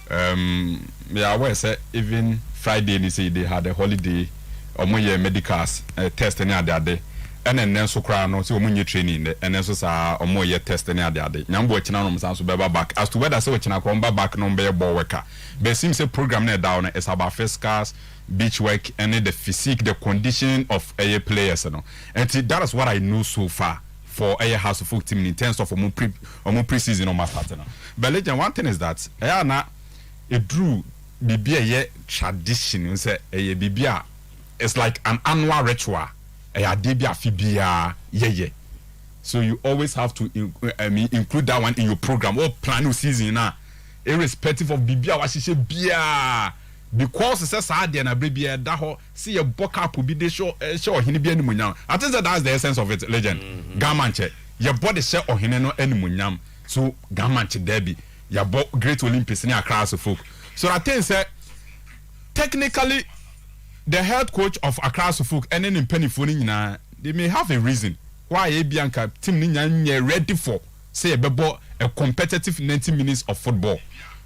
Yeah, well say even Friday they say they had a holiday or more medicals test any other day. And then so cry no so omunye training and then so sa or more test any other day. Nyambo china no so be back as to whether so china come back no be ball worker. But seems a program there down is about physicals, beach work and the physique, the condition of a players no. And that is what I know so far for a House of Folk team in terms of pre-season or master. But legend one thing is that na it drew bibia tradition say a bibia it's like an annual ritual a debia fibia ye. So you always have to include that one in your program or plan your season na irrespective of bibia wa she bia because it's a sad na bibia da ho see your book up will be the show hini bia ni munyam. I think that's the essence of it, legend. Gamanche your body share ohine no any munyam. So gamanche derby your great Olympics in Accra Folk. So I think say technically the head coach of Accra Folk and then in Penny Phone they may have a reason why Bianca team ni ready for say a competitive 90 minutes of football.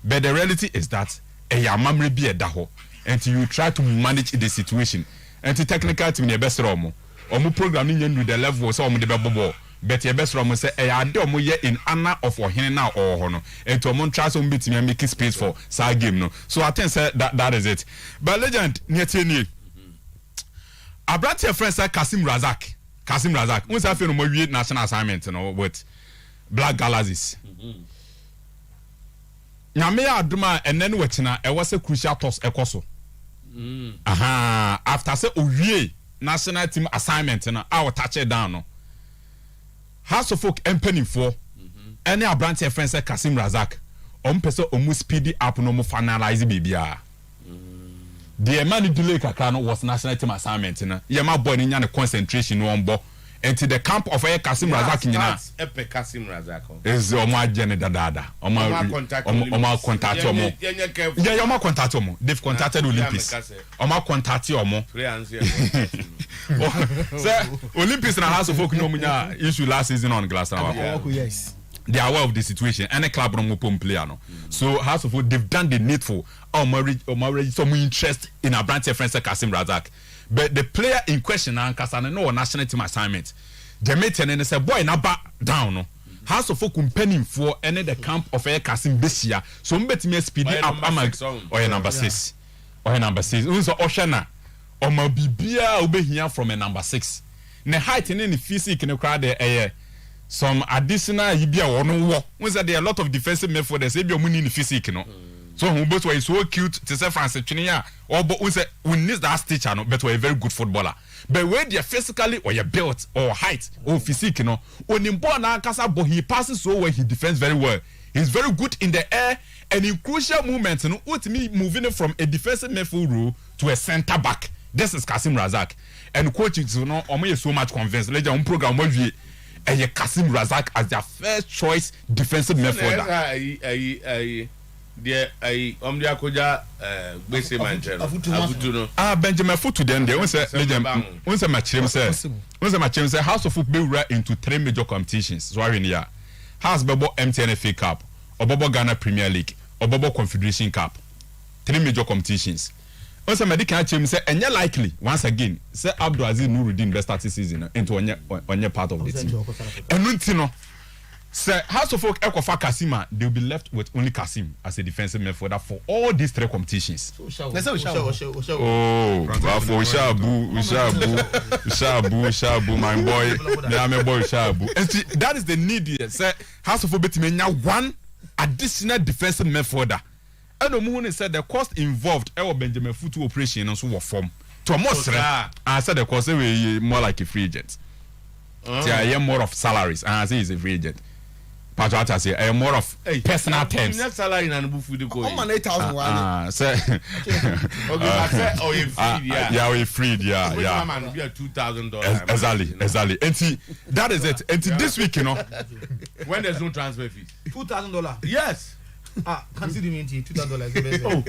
But the reality is that a yamamre be a daho and you try to manage the situation. And the technical team the best romo. Omu programming you the level so omu the ball. But your best romo say a adomo ye in honor of ohine now or hono. And to amon try some bit me making space for side game no. So I think say that is it. But legend nyetini. Abrat your friend say Kasim Razak. We say no more national assignment no with Black Galaxies. Nyame aduma enen wetina e was a crucial toss ekoso. After say owie national team assignment na our touch it down no. House of Folk empenifo any Abrantia friend say Kasim Razak pese omu speedy up no mo finalize bibia. The man delay kakra no was national team assignment na ye ma boy ni nya ne concentration no on bo enti the camp of Kasim Razak nyina epe Kasim Razak is omo agene dadada omo contact omo yeah omo contact omo they've contacted Olympics omo contact omo say Olympics na House of Folk no munya issue last season on glass yes they are aware of the situation any club no pom player no so House of Folk they've done the needful some interest in a branch of friends Kasim Razak. But the player in question and Kasane no national team assignment. The mate and say boy na back down no. House of Folk penning for any the camp of Kasim this year. So mbeti me speed up or number 6. Or number 6. Unso Oshana or ma bibia obehia from a number 6. Ne height in any physique in the crowd there some additional yibia or no war. There are a lot of defensive midfielders say be money in physique no. So who both were so cute to say France Chinia or but we need that teacher no but we're a very good footballer. But where they physically or your built or height or physique no when in born kasa but he passes so well he defends very well. He's very good in the air and in crucial moments no me moving from a defensive midfield role to a center back. This is Kasim Razak and coaching so no so much convinced later on program we Kasim Razak as their first choice defensive midfielder. The omdia koja gbese manche no Benjamin Futu then there once match say House of Folk be into 3 major competitions so in here House Bebo MTN FA Cup Obobo Ghana Premier League Obobo Confederation Cup 3 major competitions once medical team say enye likely once again say Abdul Aziz Nuruddin best start season into onye part of the team enunti Sir, House of Folk Ekofa Kasima, they'll be left with only Kasim as a defensive midfielder for all these 3 competitions. Oh, for Shabu, my boy, my boy Shabu. And see, that is the need. Sir, House of Folk now one additional defensive midfielder. And the moon said the cost involved Benjamin Futu operation and so was form. To a most I said the cost more like a free agent. More of salaries, and I say he's a free agent. Patrata say more of personal terms. Net salary na no food ko. On 8,000 Say okay, I said oh you free yeah we freed yeah. Man be $2,000. Exactly. And that is it. And this week, you know, when there's no transfer fees. $2,000. Yes. Consider me $2,000. Oh,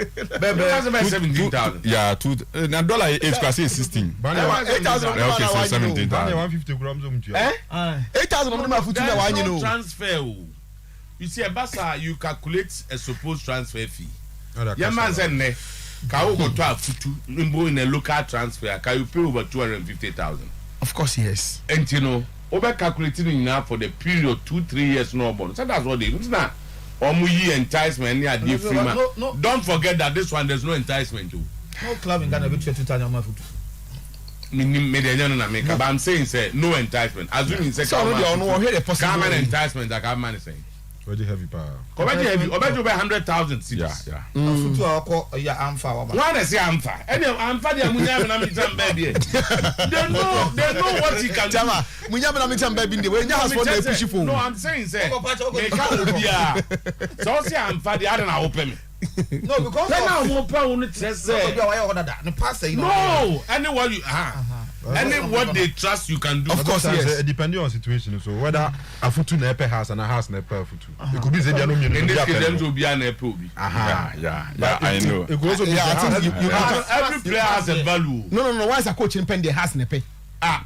that's about 17,000. Yeah, na dollar is class 16. 8,000 Okay, so 17,000. 150 grams of 8,000 of them are food na one, you know. Transfer. You see, a basa you calculate a supposed transfer fee. Yeah, man said ne. Ka go to a futu in a local transfer. Ka you pay over 250,000. Of course, yes. And you know, over calculating now for the period 2-3 years no bonus. So that's what they do now. Omuyi enticement near the free man. No. Don't forget that this one there's no enticement too. No club in Ghana will pay $2,000 food. But I'm saying say no enticement. Assuming say So already common enticement that I'm man saying. Where heavy power. Obey 100,000 cities. Yeah. Food to call Amfa. Why say Amfa? Any Amfa they munya na me jam baby. They know what he can do. Jama, munya na me jam baby dey. We nya has for dey push phone. No, I'm saying say. They can't obia. So say Amfa they are na open me. No, because now mo pa won trust say. No, anyone you any what they trust you can do. Of course, yes. Depending on situation. So whether a futu na epe house and a house na epe futu. It could be say they no me. In this case, them to be an epe obi. Yeah, I know. It could also be every player has a value. No. Once a coach in pen the house nepe.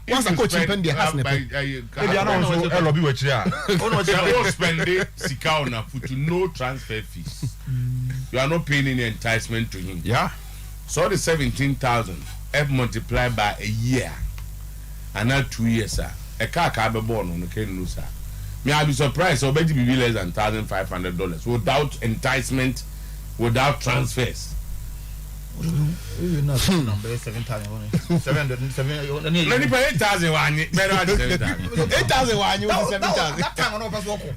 Once a coach in pen the house nepe. Maybe I know so LOB we chira. Oh, spend it sika on a futu no transfer fees. You are not paying any enticement to him. Yeah. So the 17,000 F multiplied by a year and not 2 years, sir. A car be born on the can sir. May I be surprised? So bet be less than $1,500 without enticement, without transfers. You're not number 7,000. 700. Many pay 8,000 one. Better than 7,000. 8,000 one. You 7,000. That time I know was walking.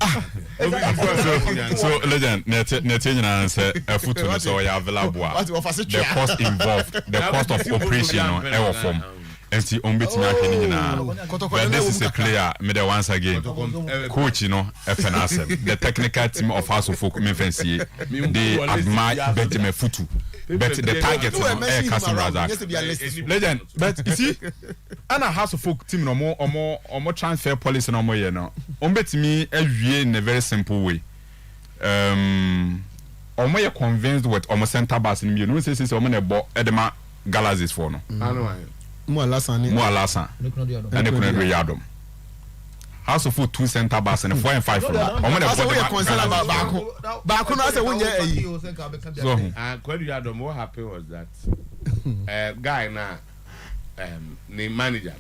So legend, net answer a foot to so ya available. The cost involved, the cost of operation on air form. And see on betting but this is a clear me once again. Coach, you know, the technical team of House of Folk Memphis, they admire Benjamin Futu. But the target air casting rather. Legend, but you see, and a House of Folk team no more transfer policy no more, you know. On bet me every in a very simple way. Omo you convinced with almost center bass in you know say omo ebo edema Galazis for no. Mo alasan. And they couldn't do yadom. House of Folk 2 center bass and 4 and 5 from that. Omo That's what we concerned about Baako no say wonye so Kwadu Yadom, what happened was that guy na name manager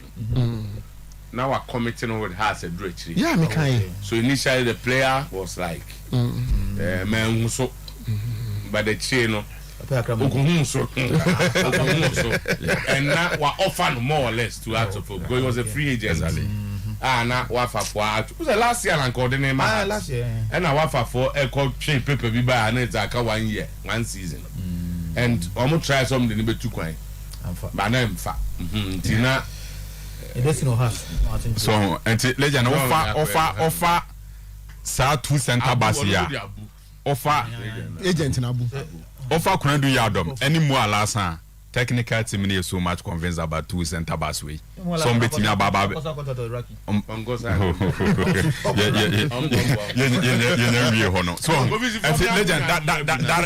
now are committing with her as a directory. Yeah, me kind. So initially the player was like man so but the chain and now we're offered more or less to House of Folk because he was a free agent. Now wafa for was the last year and called the name last year and now wafa for a called change paper we buy and it's like 1 year 1 season and almost try something a bit too quiet but I'm fat Tina so and legend offer sa 2 center bass here offer agent in Abu. Offer couldn't do yadom any more last time. Technical team is so much convinced about 2 center bass way. Some bet me about so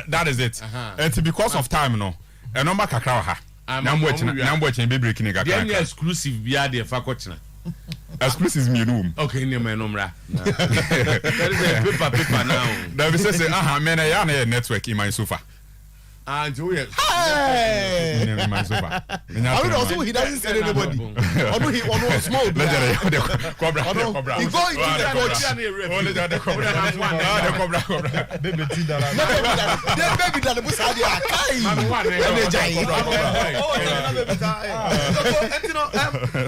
that is it. And because of time no. A number kakra ha. Number be breaking the exclusive bia the fakochina. Exclusive me room. Okay, in my number. There is a paper now. That we say man I am network in my sofa. And Hey! In my sofa. I mean, also he doesn't say anybody. Although he almost small. He go into the coach. Only the cobra. Baby Tida. Baby that was had ya kai.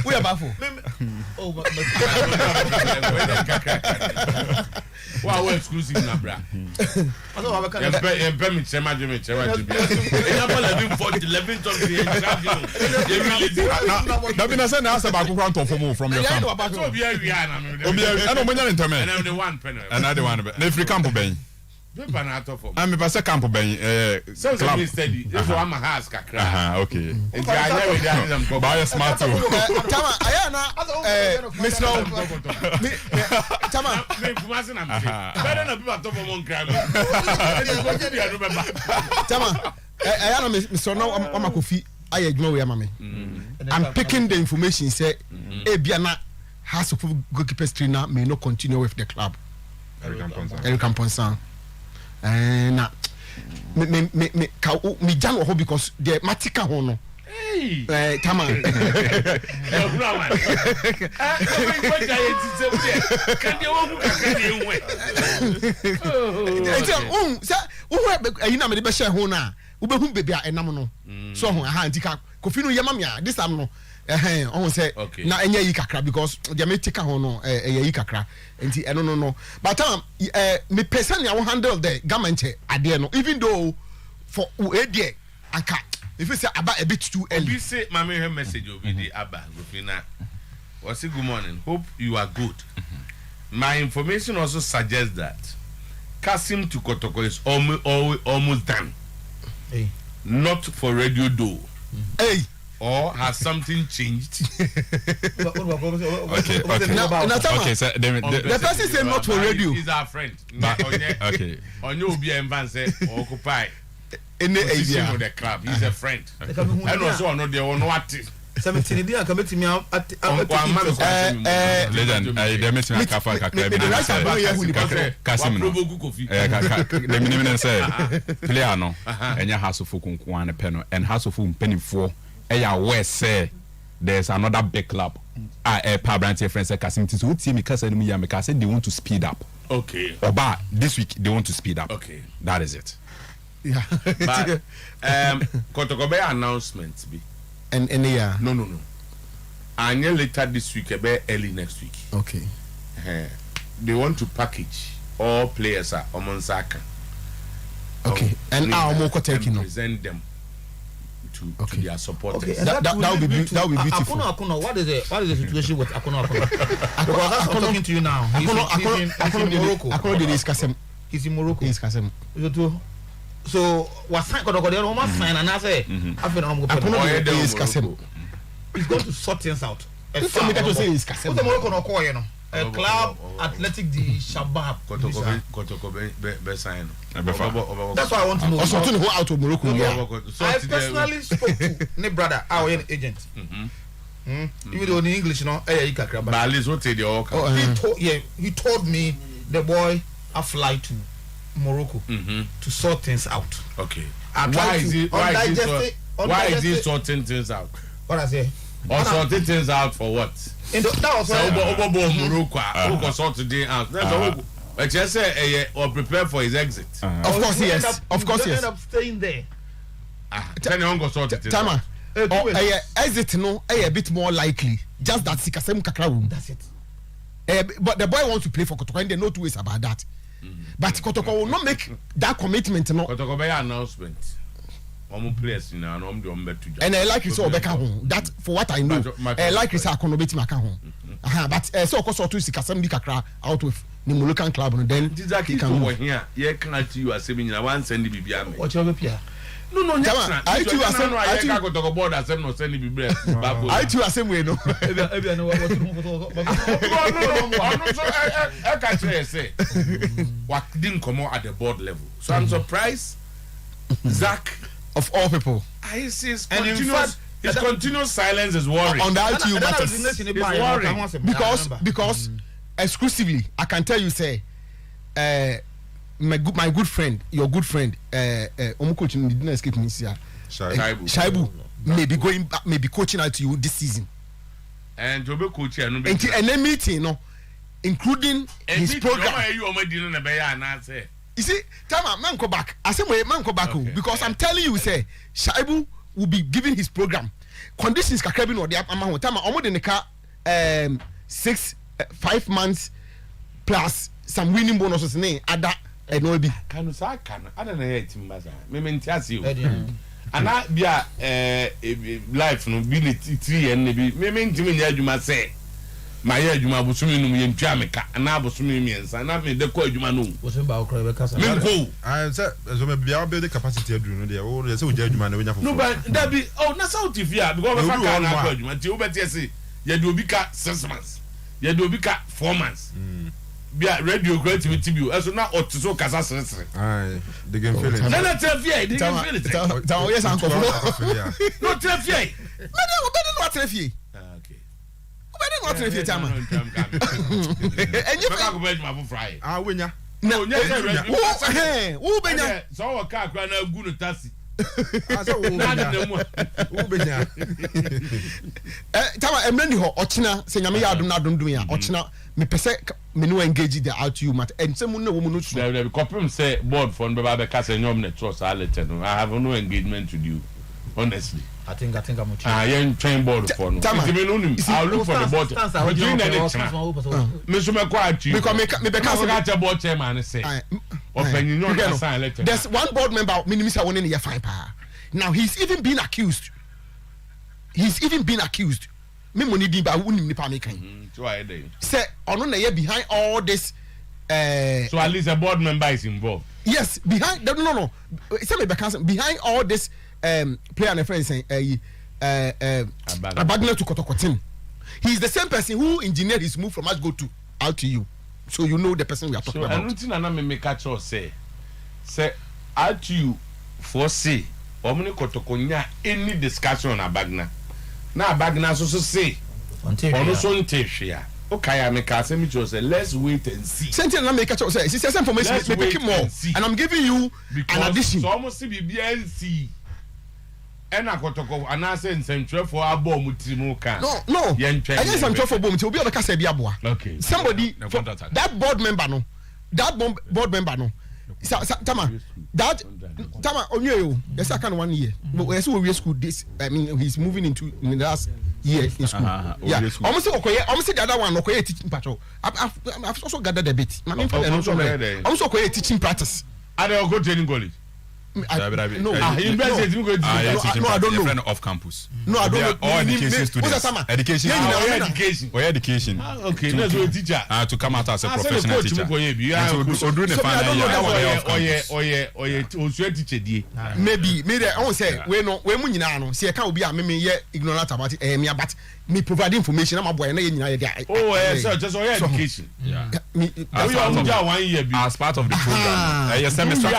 We are baffled. Oh, Wow, we're exclusive na bra. Yempe me chema je. Example 11 of the champion. That means I say back ground to from your camp. So be area na me. Obi e no money interment. And I'm the one penny. Another one. Na free camp ben. Paper na to for. I'm be camp ben So be steady. This one my house kakra. Okay. Nti I know we dey am go. Buy smart too. Tama ayana Mr. Tama Me kumase na me. Better na people to for mon kra me. Tama ayana Mr. No amakofi aye adwuma we amame. I'm picking the information say ebia na House of goalkeepers trainer may not continue with the club. Eric Ampong. Na me jan ho because the matika ho no. Hey. Tama. Me be share ho na. Wo be hu baby a enam no. So ho aha antika kofi no yema me a this am no. On say na enya yi kakra because the metika ho no yi kakra enti eno no but me person ya handle the government ade no even though for edie anka if you say about a bit too early you say mama her message obi dey aba gofina was good morning, hope you are good. My information also suggests that Kasim to Kotoko is almost done. Hey. Not for radio though. Hey. Or has something changed? Okay. Okay, so the person say not for radio. He's our friend. Okay. On you be and say occupy in the area of the club. He's a friend. And also on the one what 17 dia ka metimi at legend they meet me kafa kakra bi Kasim no the minimum say player no enya House of Kunku an pe no and House of mpanifo where say there's another big club power branch friend say Kasim so uti me kasa no ya me kasa they want to speed up. Okay. Oba this week they want to speed up. Okay. That is it. Yeah. But Kotokobe announcement be and yeah. No. And later this week, early next week. Okay. They want to package all players are Omonsaka. Okay. And our more taking present them to their supporters. Okay. That would be beautiful. Akuno, what is the situation with Akuno? Because I'm talking to you now. He's in Morocco. Akuno did discuss him. He's in Morocco. He's Kasim. So was sign Kotokobe almost sign and I say he's going to sort things out. A club athletic the Shabab. Kotokobe be sign. That's why I want to know. Also to go out of Morocco. I personally spoke to my brother, our agent. Even though in English, but at least what they all he told me the boy a fly to Morocco to sort things out. Okay. Why is he sorting things out? What I say? Or sorting things out for what? That was Morocco sorting things out. That's all. But just say or prepare for his exit. Of course yes. Of course yes. End up staying there. Then you go sort it. Tama. Exit no a bit more likely. Just that Sikasem Kakra room. That's it. But the boy wants to play for Kotoko and there are no two ways about that. But Kotoko will not make that commitment. No. Kotoko by announcement. Players, and I like you so Becca home. That for what I know. I like you say I can obey my home. But so of course, to Sikasem Kakra out with the Molukan club and then he can work here. Yeah, can't you as saying I want send the BBM. What's your Pia? No, I too are same. I go to board as no send the BBM. I too are same way no. I can't say what didn't come out at the board level. So I'm surprised Zach of all people. I see his continuous silence is worrying. On the ITU matters. Because exclusively I can tell you say my good friend, your good friend, coach didn't escape me here. Shaibu may be going back, may be coaching out to you this season. And to be coaching and then meeting, no, including his program. You see, Tama, man go back. I say man go back because I'm telling you, say Shaibu will be giving his program. Conditions kakrebi no dey amount. Tama omo de neka 5 months plus some winning bonuses ne ada no be kanu sa kana ada na ye timbaza me mentiase o ana bia life no bi ne 3 year ne bi me mentimi nya adwuma se ma ye adwuma bosumi num ye ntwa meka ana bosumi miensa na me de ko adwuma no bosumi ba okra be kasa me ko say so me bia build the capacity aduru no there o say o je adwuma na we nya fofo no but that be na south via because we ka na ko adwuma ti o beti say ye de obi ka 6 months ye de obi ka 4 months bia radio creativity bi eso na otiso kasa sere ai they can feel it na trafia they can feel it ta o yes anko no trafia me no trafia okay obede no trafia tama enye fa ko be ma fu fry wenya no nya wo benya so wo ka akra na gu no taxi tama emreni ho ochina se nyame ya adom na adom ya ochina me pese me no engage the out you matter and some no woman no so there be confirm say board for be ba ka say nyom na trust alete no I have no engagement with you honestly I think I'm you train board for no I'll look for the board me so me kwa atu because me be can say board chairman say opinion no sign letter there's one board member minimum say one in your fine pa now he's even been accused me money di ba unim ni pa me kan so I dey say ono na ye behind all this so at least a board member is involved yes behind no say me be can behind all this player and friend saying Abagna to Kotokotin. He's the same person who engineered his move from us go to out to you. So you know the person we are talking about. I don't think I me catch or say out to you for say omni Kotokonya any discussion on Abagna. Now Abagna so say ono so ntehwea. Okay, I make say me just say let's wait and see. Something na make catch or say it's the same information me pick more and I'm giving you an addition. So almost be BNC. Ena kotoko anase nsentwefo abo mutimu kan no I guess I'm for bom ti obi obeka say bia boa okay somebody that board member no tama onye yo yes I can 1 year but yes we school this I mean he's moving into in the last year in school yeah almost the other one okoye teaching patrol I've also gathered a bit almost okoye teaching practice are they go training college no, I don't know. Off campus. No, I don't know. All education students. Education. Education. Okay, that's a teacher. To come out as a professional teacher. Maybe I won't say we no we mun nyina no se ka obi a me ye ignorant about me but me provide information am boy na ye nyina ye dey. Oh yes, just education. Yeah. As part of the program. Yes, semester.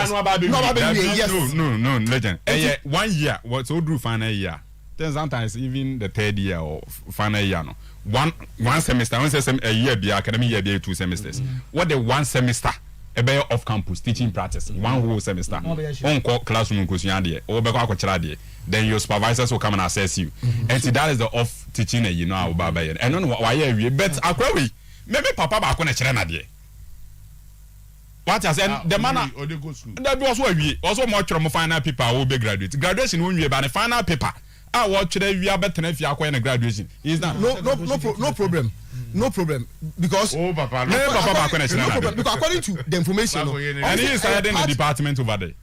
No, legend. 1 year. What so do final year? Then sometimes even the 3rd year or final year no. One semester. One semester a year be academic year be 2 semesters. What the 1 semester? A bay off campus teaching practice. 1 whole semester. On classroom question there. Or be kwa then your supervisors will come and assess you. And see that is the off teaching you know about by. And no why you bet akwa maybe papa ba ko na kire na there. What I said, the man that was also more final paper will be graduate. Graduation won't be about the final paper. I watch today we are better if you are going to graduation. Is that no problem. No problem because papa because according to the information and he is in the department over there.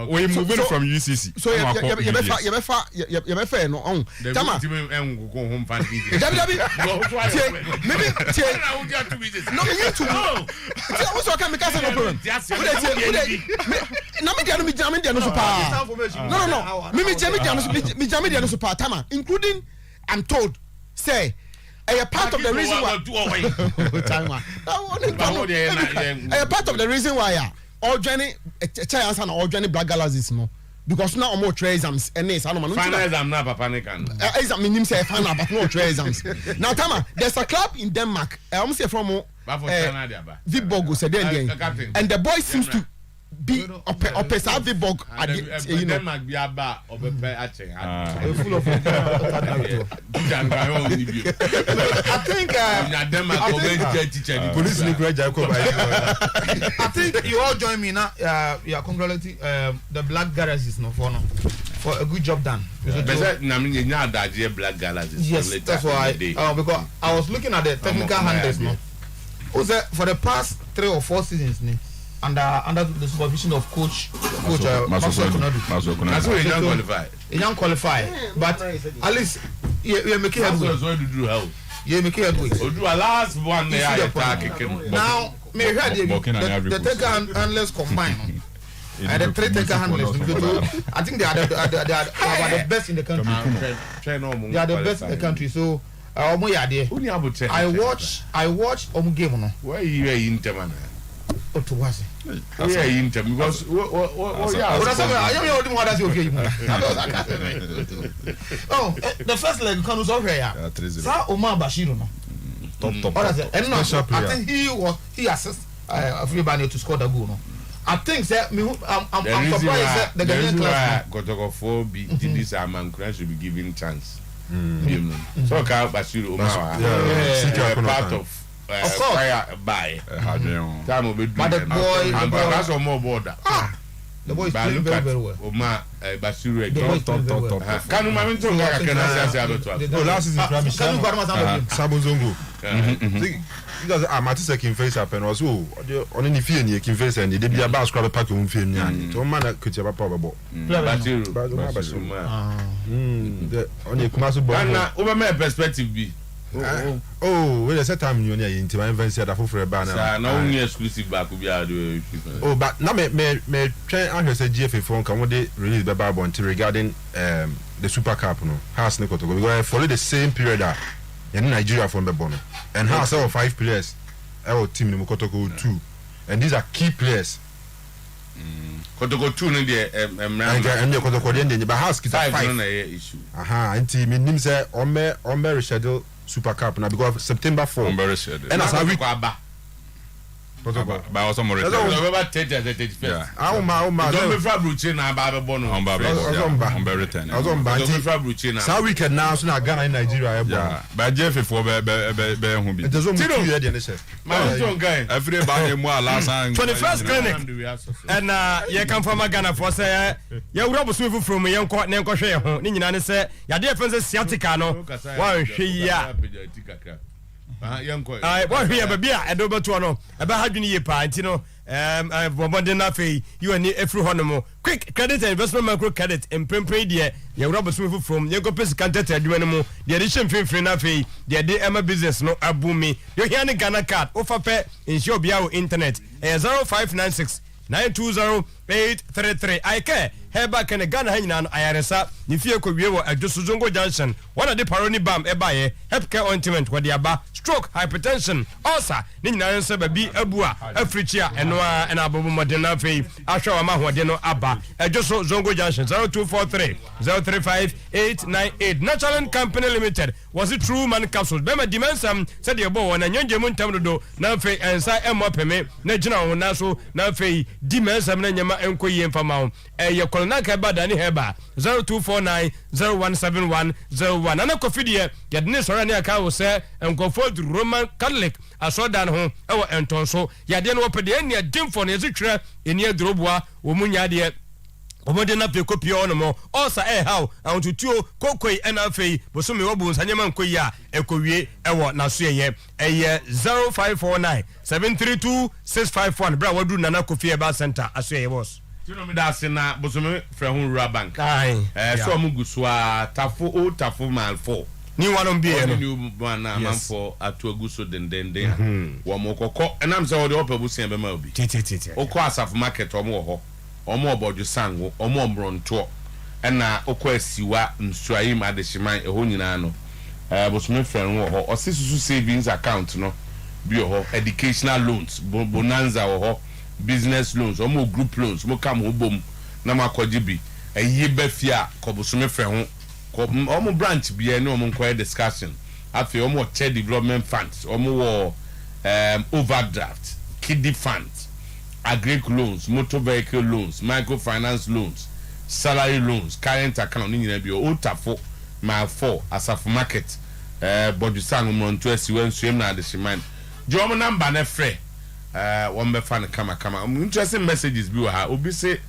We're moving from UCC. So you better no on. Tama. Maybe no me you too. I also can make us no problem. Na me dia no so pa. No. Me jam dia no so pa Tama, including I'm told say a part of the reason why part of the reason why all journey chance and all journey black galaxies no because now more try exams and this final exam na papa ne kan exam mean say final but no try exams now Tama there's a club in Denmark almost say from Viborg said there and the boy seems to be opesa Viborg at you know Denmark be aba obepe ache full of I think Denmark teacher police I think you all join me now. We are congratulating the black garages no for for a good job done. Black yes, that's why. Because I was looking at the technical handlers. No, for the past 3 or 4 seasons, under the supervision of coach Maxwell Konadu. That's why young qualified. Young qualified, but at least you make headway. You make headway. Last one now, may the technical handlers combined. And the 3 technical handlers, I think they are the best in the country. They are the best in the country. So, I watch game. Where you in Temana? Otuo because the first leg comes over here. Sir Omar Bashir, top. I think he assists everybody to score the goal. I think that I'm surprised that the Ghanaian class Kotoko this Amankran should be given chance. So Bashir Omar part of course by time of but the boy that's on more border. The boy is playing very well. Omar Bashir top. Can you imagine to last season Sabozongo. Because Matisse can face up and also on any fear you can face and they be about scrap pack on film. So man could have a probable. Only Kumasu over my perspective be. Oh, well, a time you into my invention that for a banner. No only exclusive back will be but now may try and say GFA phone come they release the Bible regarding the Super Cup no has no to go follow the same period in Nigeria from the Bono and has our 5 players our team in Kotoko 2 and these are key players. Kotoko 2 in the and the Kotoko then but has 5 issue. And team in say on reschedule Super Cup now because September 4 on reschedule and as a week by also more November 30th 31st. Don't be fabricating na ba bono on return so weekend now so na Ghana in Nigeria yeah but Jeff for be hu bi there's only 2 years dey say my son guy every ba mu last 21st clinic and ye come from Ghana for say ye wura bosu from ye nko ne nko hwe ye ho ni nyina ne say ya de fense sciatica no wa hwe ya what here baby I do beto no ebe hadwini ye pa nti no bomode na fei you ani efru honomo quick credit and investment micro credit empempre de ye wura bosu from ye go pesi contest adwuma no mu de de hwemfemfre na fei de ema business no abumi yo here ne Ghana card ofa pe insure bia o internet 0596 920-833 I care heba kene Ghana hanyina no ayaresa ni fie ko wie wo Adwosu Zongo Junction wana de paroni bam ebaye healthcare ointment wadi aba stroke hypertension ulcer ni nyina nso ba bi abua africhia eno a na abobo modena fei ahwa ma hode no aba Adwosu Zongo Junction 0243 035 898 Natural Company Limited was it true man capsules bema dimensam said ye bo na nyonje mu ntam dodo na fei ensa emo peme na gina wo na so na fei dimensam na nyama enkoyi mfama ye kolona ka bada ni heba 0249 017101 ana kofidie yadne sora ne aka wo se enkofo Roman Catholic asodan ho ewo entonso yade no pede ne dimfo ne ezitwere eni adrobua wo munya de omode na pe kopi ono mo osa how awontutuo kokoi enafei bosome wobu nsanyema nkoyi a ekowie ewo naso ye 0549 732 bra wadu nana kofi eba center aso ye boss tino me da se na bosome frɛ ho rura bank so mo gusua tafo mal 4 ni wanon bi e no ni bana man for atu aguso dendenden wo mo kokɔ enam sɛ wo de opebusia be ma obi titi okɔ asaf market wo mo ho omo obodu sango omo ombronto na okɔ asiwa nsuayi ma de hyeman ɛho nyina no bosome frɛ ho ho osisusu savings account no bi ho educational loans bonanza ho business loans omo group loans mo kam ho bom na makoje bi ayi ba fia kobosome frɛ ho omo branch bi e na omo nkoye discussion afi omo chair development funds omo wo overdraft kiddie funds agric loans motor vehicle loans microfinance loans salary loans current account ni nyina bi o tafo my 4 asafo market bodusan mo nto asiwe nsuem na adehman jo mo number na frɛ one be fan kama interesting messages bi wa ha obi say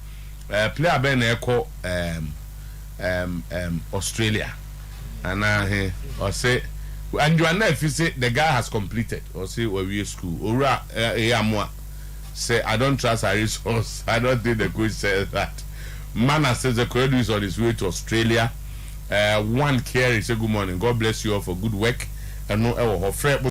player ben na ekɔ Australia. And or say, and you are not if you say the guy has completed or say we school or say I don't trust our resource. I don't think the coach says that. Mana says the coach is on his way to Australia. One care is a good morning. God bless you all for good work. And no,